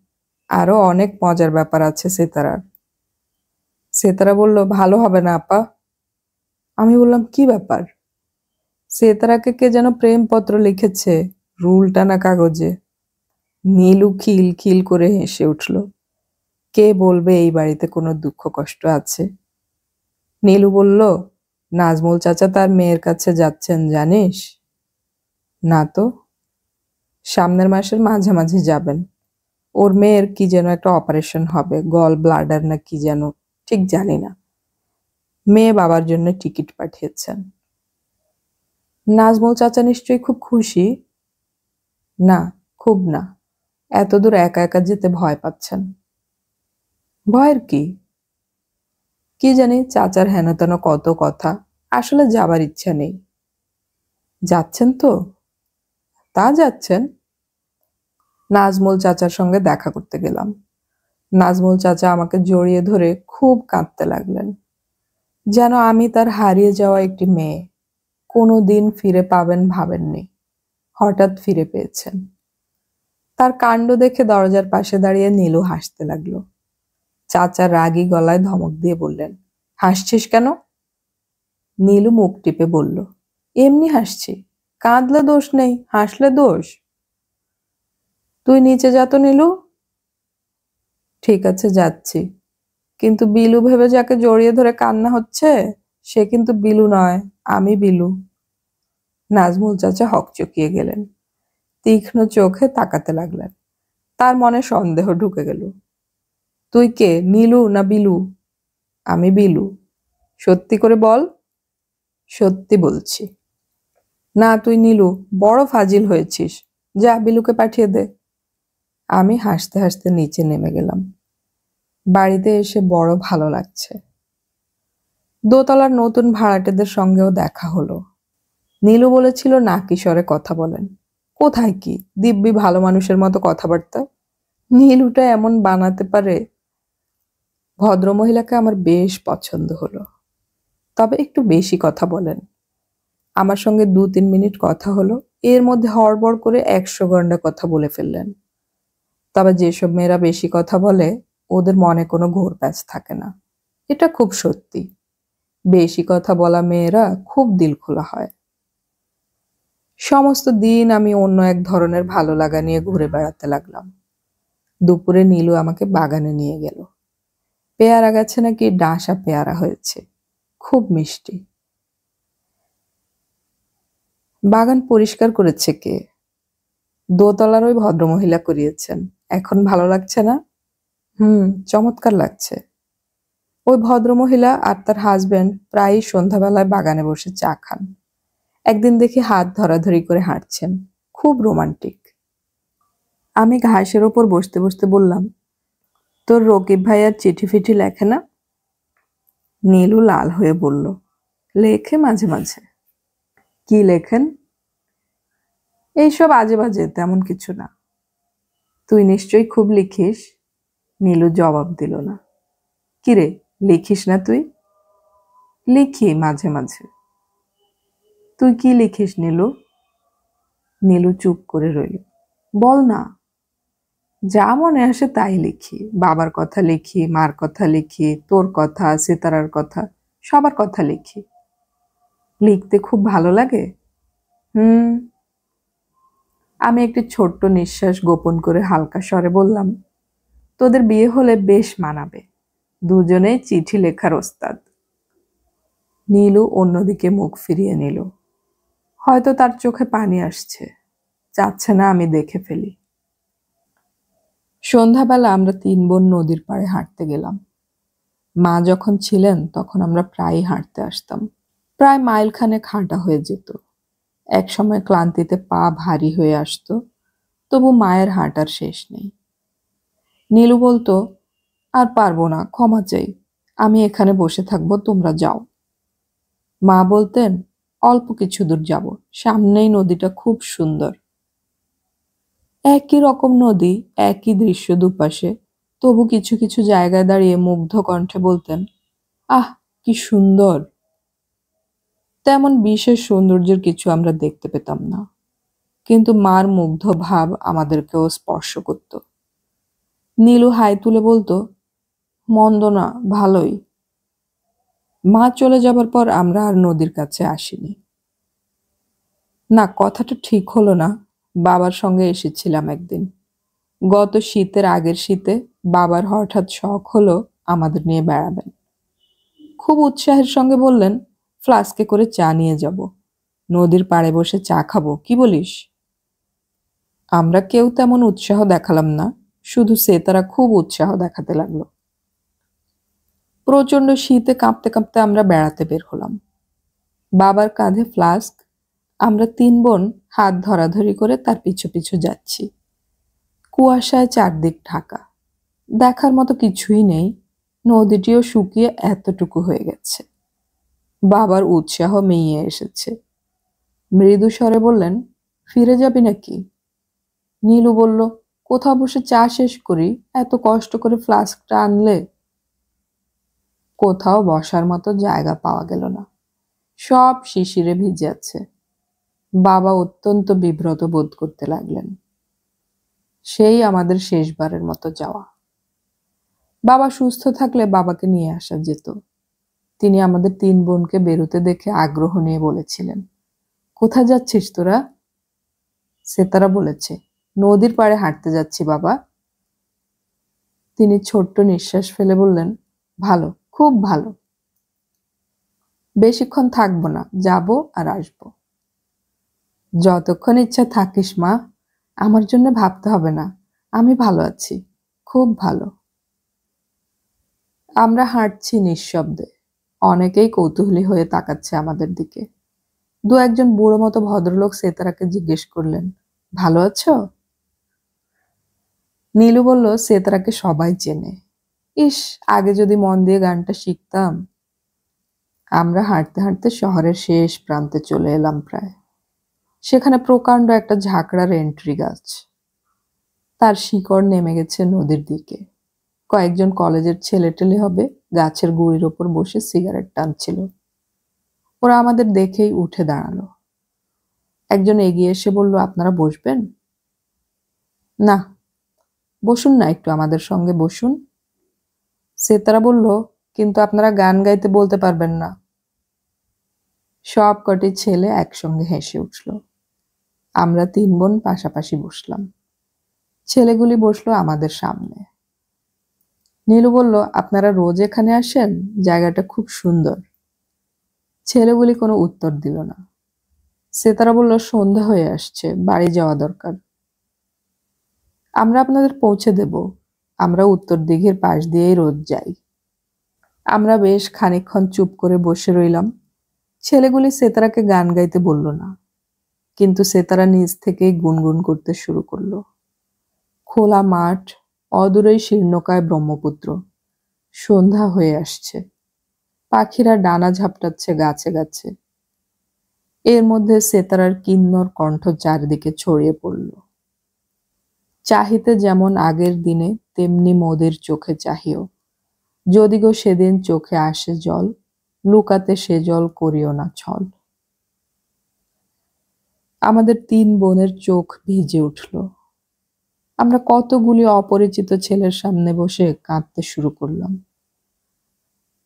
Speaker 1: আরো অনেক মজার ব্যাপার আছে সেতারার। সেতারা বলল, ভালো হবে না আপা। আমি বললাম, কি ব্যাপার? সেতারাকে কে যেন প্রেমপত্র লিখেছে, রুল টানা কাগজে। নীলু খিল খিল করে হেসে উঠল। কে বলবে এই বাড়িতে কোনো দুঃখ কষ্ট আছে? নীলু বলল, নাজমুল চাচা তার মেয়ের কাছে যাচ্ছেন জানিস? না তো। সামনের মাসের মাঝামাঝি যাবেন। ওর মেয়ের কি যেন একটা অপারেশন হবে, গল ব্লাডার না কি যেন, ঠিক জানি না। মেয়ে বাবার জন্য টিকিট পাঠিয়েছেন। নাজমুল চাচা নিশ্চয়ই খুব খুশি। না, খুব না। এতদূর একা একা যেতে ভয় পাচ্ছেন। ভয়ের কি? কি জানি, চাচার হেনতেন কত কথা। আসলে যাবার ইচ্ছা নেই। যাচ্ছেন তো? তা যাচ্ছেন। নাজমুল চাচার সঙ্গে দেখা করতে গেলাম। নাজমুল চাচা আমাকে জড়িয়ে ধরে খুব কাঁদতে লাগলেন, যেন আমি তার হারিয়ে যাওয়া একটি মেয়ে। কোনো দিন ফিরে পাবেন ভাবেননি, হঠাৎ ফিরে পেয়েছেন। তার কাণ্ড দেখে দরজার পাশে দাঁড়িয়ে নীলু হাসতে লাগলো। চাচা রাগী গলায় ধমক দিয়ে বললেন, হাসছিস কেন? নীলু মুখ টিপে বলল, এমনি হাসছি। কাঁদলে দোষ নেই, হাসলে দোষ। তুই নিচে যা তো নীলু। ঠিক আছে, যাচ্ছি। কিন্তু বিলু ভেবে যাকে জড়িয়ে ধরে কান্না হচ্ছে, সে কিন্তু বিলু নয়, আমি বিলু। নাজমুল চাচা হকচকিয়ে গেলেন, তীক্ষ্ণ চোখে তাকাতে লাগলেন। তার মনে সন্দেহ ঢুকে গেল। তুই কে, নীলু না বিলু? আমি বিলু। সত্যি করে বল। সত্যি বলছি। না, তুই নীলু, বড় ফাজিল হয়েছিস। যা, বিলুকে পাঠিয়ে দে। আমি হাসতে হাসতে নিচে নেমে গেলাম। বাড়িতে এসে বড় ভালো লাগছে। দোতলার নতুন ভাড়াটেদের সঙ্গেও দেখা হলো। নীলু বলেছিল নাকি স্বরে কথা বলেন। কোথায় কি, দিব্যি ভালো মানুষের মতো কথাবার্তা। নীলুটা এমন বানাতে পারে। ভদ্রমহিলাকে আমার বেশ পছন্দ হলো, তবে একটু বেশি কথা বলেন। আমার সঙ্গে 2-3 মিনিট কথা হলো, এর মধ্যে হড়বড় করে 100 গন্ডা কথা বলে ফেললেন। তবে যেসব মেয়েরা বেশি কথা বলে, ওদের মনে কোনো ঘোরপ্যাচ থাকে না, এটা খুব সত্যি। বেশি কথা বলা মেয়েরা খুব দিলখোলা হয়। সমস্ত দিন আমি অন্য এক ধরনের ভালো লাগা নিয়ে ঘুরে বেড়াতে লাগলাম। দুপুরে নীলু আমাকে বাগানে নিয়ে গেল। পেয়ারা গাছে নাকি ডাঁশা পেয়ারা হয়েছে, খুব মিষ্টি। বাগান পরিষ্কার করেছে কে? দোতলার ওই ভদ্রমহিলা করিয়েছেন। এখন ভালো লাগছে না? হুম, চমৎকার লাগছে। ওই ভদ্রমহিলা আর তার হাজবেন্ড প্রায়ই সন্ধ্যাবেলায় বাগানে বসে চা খান। একদিন দেখি হাত ধরাধরি করে হাঁটছেন। খুব রোমান্টিক। আমি ঘাসের ওপর বসতে বসতে বললাম, তোর রকিব ভাই আর চিঠি ফিঠি লেখে না? নীলু লাল হয়ে বলল, লেখে মাঝে মাঝে। কি লেখেন? এইসব আজে বাজে, তেমন কিছু না। তুই নিশ্চয়ই খুব লিখিস? নীলু জবাব দিল না। কিরে, লিখিস না তুই? লিখি মাঝে মাঝে। তুই কি লিখিস নীলু? নীলু চুপ করে রইল। বল না। যা মনে আসে তাই লিখি। বাবার কথা লিখি, মার কথা লিখি, তোর কথা, সিতারার কথা, সবার কথা লিখি। লিখতে খুব ভালো লাগে? হুম। আমি একটি ছোট্ট নিঃশ্বাস গোপন করে হালকা স্বরে বললাম, তোদের বিয়ে হলে বেশ মানাবে। দুজনেই চিঠি লেখার ওস্তাদ। নীলু অন্যদিকে মুখ ফিরিয়ে নিল। হয়তো তার চোখে পানি আসছে, চাচ্ছে না আমি দেখে ফেলি। সন্ধ্যাবেলা আমরা 3 বোন নদীর পাড়ে হাঁটতে গেলাম। মা যখন ছিলেন তখন আমরা প্রায়ই হাঁটতে আসতাম। প্রায় মাইলখানেক হাঁটা হয়ে যেত। একসময় ক্লান্তিতে পা ভারী হয়ে আসতো, তবু মায়ের হাঁটার শেষ নেই। নীলু বলতো, আর পারবো না, ক্ষমা চাই, আমি এখানে বসে থাকবো, তোমরা যাও। মা বলতেন, অল্প কিছু দূর যাব, সামনেই নদীটা খুব সুন্দর। একই রকম নদী, একই দৃশ্য দুপাশে, তবু কিছু কিছু জায়গায় দাঁড়িয়ে মুগ্ধ কণ্ঠে বলতেন, আহ কি সুন্দর। তেমন বিশেষ সৌন্দর্যের কিছু আমরা দেখতে পেতাম না, কিন্তু মার মুগ্ধ ভাব আমাদেরকেও স্পর্শ করত। নীলু হাই তুলে বলতো, মন্দ না, ভালোই। মা চলে যাবার পর আমরা আর নদীর কাছে আসিনি। না, কথাটা ঠিক হলো না। বাবার সঙ্গে এসেছিলাম একদিন। গত শীতের আগের শীতে বাবার হঠাৎ শখ হলো আমাদের নিয়ে বেড়াবেন। খুব উৎসাহের সঙ্গে বললেন, ফ্লাস্কে করে চা নিয়ে যাব, নদীর পাড়ে বসে চা খাবো, কি বলিস? আমরা কেউ তেমন উৎসাহ দেখালাম না, শুধু সেতারা খুব উৎসাহ দেখাতে লাগলো। প্রচন্ড শীতে কাঁপতে কাঁপতে আমরা বেড়াতে বের হলাম। বাবার কাঁধে ফ্লাস্ক, আমরা 3 বোন হাত ধরাধরি করে তার পিছু পিছু যাচ্ছি। কুয়াশায় চারদিক ঢাকা, দেখার মতো কিছুই নেই। নদীটিও শুকিয়ে এতটুকু হয়ে গেছে। বাবার উৎসাহ মিইয়ে এসেছে। মৃদু স্বরে বললেন, ফিরে যাবি নাকি? নীলু বলল, কোথাও বসে চা শেষ করি, এত কষ্ট করে ফ্লাস্কটা আনলে। কোথাও বসার মতো জায়গা পাওয়া গেল না, সব শিশিরে ভিজে আছে। বাবা অত্যন্ত বিব্রত বোধ করতে লাগলেন। সেই আমাদের শেষবারের মতো যাওয়া। বাবা সুস্থ থাকলে বাবাকে নিয়ে আসা যেত। তিনি আমাদের 3 বোনকে বেরোতে দেখে আগ্রহ নিয়ে বলেছিলেন, কোথায় যাচ্ছিস তোরা? সেতারা বলেছে, নদীর পাড়ে হাঁটতে যাচ্ছি বাবা। তিনি ছোট্ট নিঃশ্বাস ফেলে বললেন, ভালো, খুব ভালো। বেশিক্ষণ থাকবো না, যাব আর আসবো। যতক্ষণ ইচ্ছা থাকিস মা, আমার জন্য ভাবতে হবে না, আমি ভালো আছি, খুব ভালো। আমরা হাঁটছি নিঃশব্দে। অনেকেই কৌতূহলী হয়ে তাকাচ্ছে আমাদের দিকে। 2-1 বুড়ো মতো ভদ্রলোক সেতারাকে জিজ্ঞেস করলেন, ভালো আছো? নীলু বলল, সেতারাকে সবাই চেনে। ইস, আগে যদি মন দিয়ে গানটা শিখতাম। আমরা হাঁটতে হাঁটতে শহরের শেষ প্রান্তে চলে এলাম প্রায়। সেখানে প্রকাণ্ড একটা ঝাঁকড়ার এন্ট্রি গাছ, তার শিকড় নেমে গেছে নদীর দিকে। কয়েকজন কলেজের ছেলেটেলে হবে গাছের গুঁড়ির ওপর বসে সিগারেট টানছিল। ওরা আমাদের দেখেই উঠে দাঁড়ালো। একজন এগিয়ে এসে বলল, আপনারা বসবেন? না, বসুন না, একটু আমাদের সঙ্গে বসুন। সেতারা বলল, কিন্তু আপনারা গান গাইতে বলতে পারবেন না। সব কটি ছেলে একসঙ্গে হেসে উঠল। আমরা 3 বোন পাশাপাশি বসলাম। ছেলেগুলি বসলো আমাদের সামনে। নীলু বলল, আপনারা রোজ এখানে আসেন? জায়গাটা খুব সুন্দর। ছেলেগুলি কোনো উত্তর দিল না। সেতারা বলল, সন্ধ্যা হয়ে আসছে, বাড়ি যাওয়া দরকার। আমরা আপনাদের পৌঁছে দেব। আমরা উত্তর দিঘির পাশ দিয়েই রোজ যাই। আমরা বেশ খানিকক্ষণ চুপ করে বসে রইলাম। ছেলেগুলি সেতারাকে গান গাইতে বলল না, কিন্তু সেতারা নিজ থেকেই গুনগুন করতে শুরু করলো। খোলা মাঠ, অদূরেই শীর্ণকায় ব্রহ্মপুত্র, সন্ধ্যা হয়ে আসছে, পাখিরা ডানা ঝাপটাচ্ছে গাছে গাছে। এর মধ্যে সেতারার কিন্নর কণ্ঠ চারদিকে ছড়িয়ে পড়ল। চাহিতে যেমন আগের দিনে, তেমনি মোদের চোখে চাহিও, যদি গো সেদিন চোখে আসে জল, লুকাতে সে জল করিও না ছল। আমাদের 3 বোনের চোখ ভিজে উঠল। আমরা কতগুলি অপরিচিত ছেলের সামনে বসে কাঁদতে শুরু করলাম।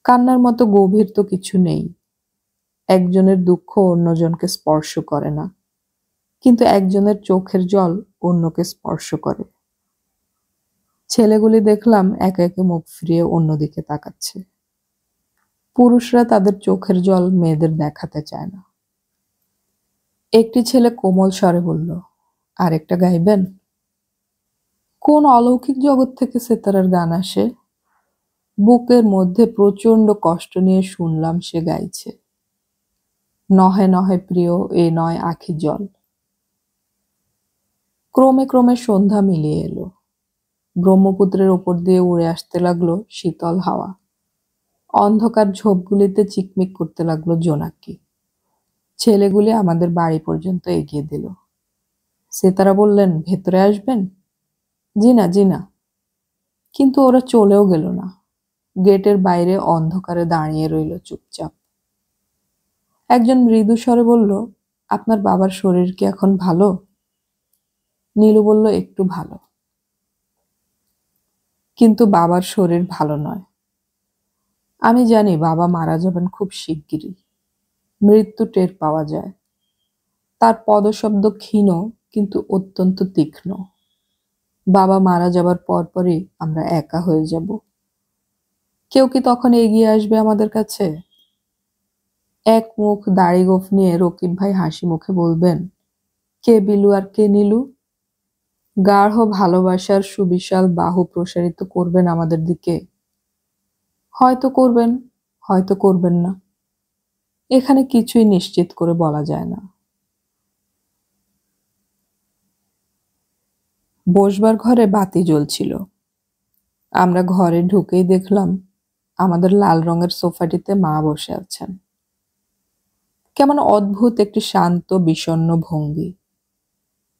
Speaker 1: কান্নার মতো গভীর তো কিছু নেই। একজনের দুঃখ অন্যজনকে স্পর্শ করে না, কিন্তু একজনের চোখের জল অন্যকে স্পর্শ করে। ছেলেগুলি দেখলাম একে একে মুখ ফিরিয়ে অন্যদিকে তাকাচ্ছে। পুরুষরা তাদের চোখের জল মেয়েদের দেখাতে চায় না। একটি ছেলে কোমল স্বরে বলল, আরেকটা গাইবেন? কোন অলৌকিক জগৎ থেকে সেতারার গান আসে। বুকের মধ্যে প্রচন্ড কষ্ট নিয়ে শুনলাম সে গাইছে, নহে নহে প্রিয় এ নয় আখি জল। ক্রমে ক্রমে সন্ধ্যা মিলিয়ে এলো। ব্রহ্মপুত্রের ওপর দিয়ে উড়ে আসতে লাগলো শীতল হাওয়া। অন্ধকার ঝোপগুলিতে চিকমিক করতে লাগলো জোনাকি। ছেলেগুলি আমাদের বাড়ি পর্যন্ত এগিয়ে দিল। সেতারা বললেন, ভেতরে আসবেন? জি না, জি না। কিন্তু ওরা চলেও গেল না। গেটের বাইরে অন্ধকারে দাঁড়িয়ে রইল চুপচাপ। একজন মৃদু স্বরে বলল, আপনার বাবার শরীর কি এখন ভালো? নীলু বলল, একটু ভালো। কিন্তু বাবার শরীর ভালো নয়। আমি জানি বাবা মারা যাবেন খুব শিগগিরই। মৃত্যু টের পাওয়া যায়। তার পদশব্দ ক্ষীণ কিন্তু অত্যন্ত তীক্ষ্ণ। বাবা মারা যাবার পরপরই আমরা একা হয়ে যাব। কেউ কি তখন এগিয়ে আসবে আমাদের কাছে? এক মুখ দাড়ি গোঁফ নিয়ে রকিব ভাই হাসি মুখে বলবেন, কে বিলু আর কে নীলু? গাঢ় ভালোবাসার সুবিশাল বাহু প্রসারিত করবেন আমাদের দিকে। হয়তো করবেন, হয়তো করবেন না। এখানে কিছুই নিশ্চিত করে বলা যায় না। বসবার ঘরে বাতি জ্বলছিল। আমরা ঘরে ঢুকেই দেখলাম আমাদের লাল রঙের সোফাটিতে মা বসে আছেন। কেমন অদ্ভুত একটি শান্ত বিষণ্ণ ভঙ্গি।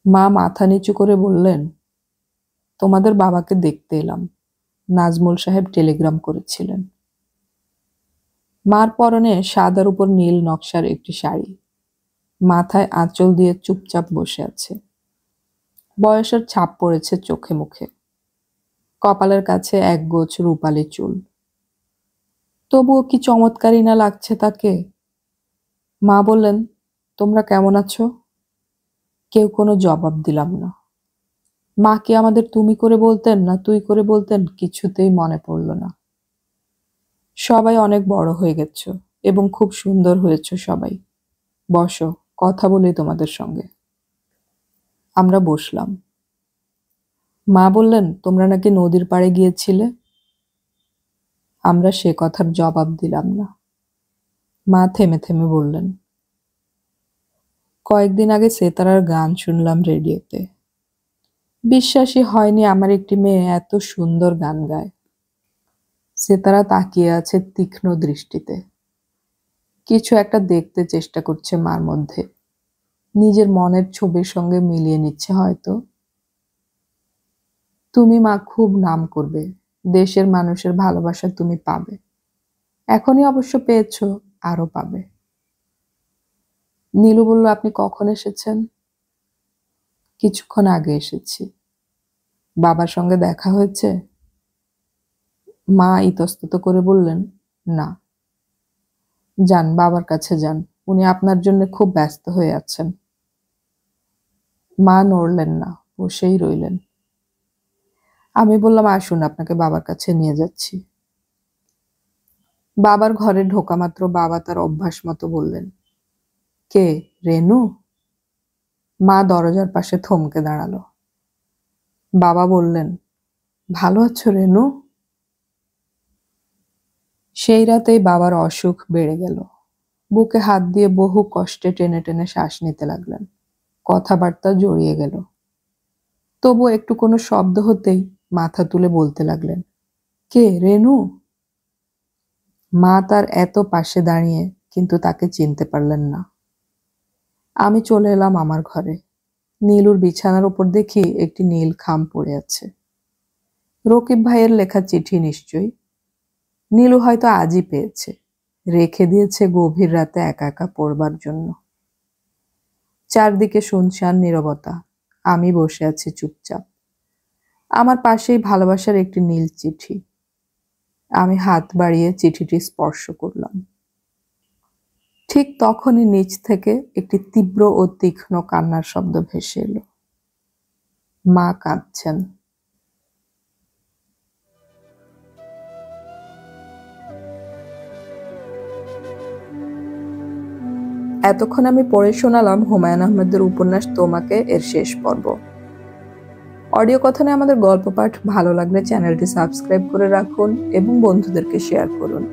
Speaker 1: মা মাথা নিচু করে বললেন, তোমাদের বাবাকে দেখতে এলাম, নাজমুল সাহেব টেলিগ্রাম করেছিলেন। মার পরনে সাদার উপর নীল নকশার একটি শাড়ি, মাথায় আঁচল দিয়ে চুপচাপ বসে আছে। বয়সের ছাপ পড়েছে চোখে মুখে। কপালের কাছে একগোছ রূপালি চুল। তবুও কি চমৎকারই না লাগছে তাকে। মা বললেন, তোমরা কেমন আছো? কেউ কোনো জবাব দিলাম না। মা কি আমাদের তুমি করে বলতেন না তুই করে বলতেন কিছুতেই মনে পড়ল না। সবাই অনেক বড় হয়ে গেছো এবং খুব সুন্দর হয়েছো সবাই। বসো, কথা বলি তোমাদের সঙ্গে। আমরা বসলাম। মা বললেন, তোমরা নাকি নদীর পাড়ে গিয়েছিলে। আমরা সে কথার জবাব দিলাম না। মা থেমে থেমে বললেন, কয়েকদিন আগে সেতারার গান শুনলাম রেডিওতে। বিশ্বাসই হয়নি আমার একটি মেয়ে এত সুন্দর গান গায়। সেতারা তাকিয়ে আছে তীক্ষ্ণ দৃষ্টিতে। কিছু একটা দেখতে চেষ্টা করছে মার মধ্যে। নিজের মনের ছবির সঙ্গে মিলিয়ে নিচ্ছে হয়তো। তুমি মা খুব নাম করবে, দেশের মানুষের ভালোবাসা তুমি পাবে। এখনই অবশ্য পেয়েছো, আরো পাবে। নীলু বলল, আপনি কখন এসেছেন? কিছুক্ষণ আগে এসেছি। বাবার সঙ্গে দেখা হয়েছে? মা ইতস্তত করে বললেন, না। যান, বাবার কাছে যান, উনি আপনার জন্য খুব ব্যস্ত হয়ে আছেন। মা নড়লেন না, বসেই রইলেন। আমি বললাম, আসুন, আপনাকে বাবার কাছে নিয়ে যাচ্ছি। বাবার ঘরে ঢোকা মাত্র বাবা তার অভ্যাস মতো বললেন, কে, রেনু? মা দরজার পাশে থমকে দাঁড়ালো। বাবা বললেন, ভালো আছো রেনু? সেই রাতেই বাবার অসুখ বেড়ে গেল। বুকে হাত দিয়ে বহু কষ্টে টেনে টেনে শ্বাস নিতে লাগলেন। কথাবার্তা জড়িয়ে গেল। তবু একটু কোনো শব্দ হতেই মাথা তুলে বলতে লাগলেন, কে রেনু? মা তার এত পাশে দাঁড়িয়ে কিন্তু তাকে চিনতে পারলেন না। আমি চলে এলাম আমার ঘরে। নীলুর বিছানার উপর দেখি একটি নীল খাম পড়ে আছে। রকিব ভাইয়ের লেখা চিঠি নিশ্চয়ই। নীলু হয়তো আজই পেয়েছে, রেখে দিয়েছে গভীর রাতে একা একা পড়বার জন্য। চারদিকে শুনশান নীরবতা। আমি বসে আছি চুপচাপ। আমার পাশেই ভালোবাসার একটি নীল চিঠি। আমি হাত বাড়িয়ে চিঠিটি স্পর্শ করলাম। ঠিক তখনই নিচ থেকে একটি তীব্র ও তীক্ষ্ণ কান্নার শব্দ ভেসে এলো। মা কাঁদছেন। এতক্ষণ আমি পড়ে শোনালাম হুমায়ুন আহমেদের উপন্যাস তোমাকে এর শেষ পর্ব। অডিও কথনে আমাদের গল্প পাঠ ভালো লাগলে চ্যানেলটি সাবস্ক্রাইব করে রাখুন এবং বন্ধুদেরকে শেয়ার করুন।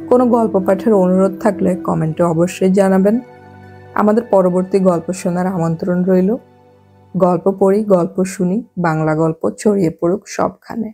Speaker 1: কোনো গল্প পাঠের অনুরোধ থাকলে কমেন্টে অবশ্যই জানাবেন। আমাদের পরবর্তী গল্প শোনার আমন্ত্রণ রইল। গল্প পড়ি, গল্প শুনি, বাংলা গল্প ছড়িয়ে পড়ুক সবখানে।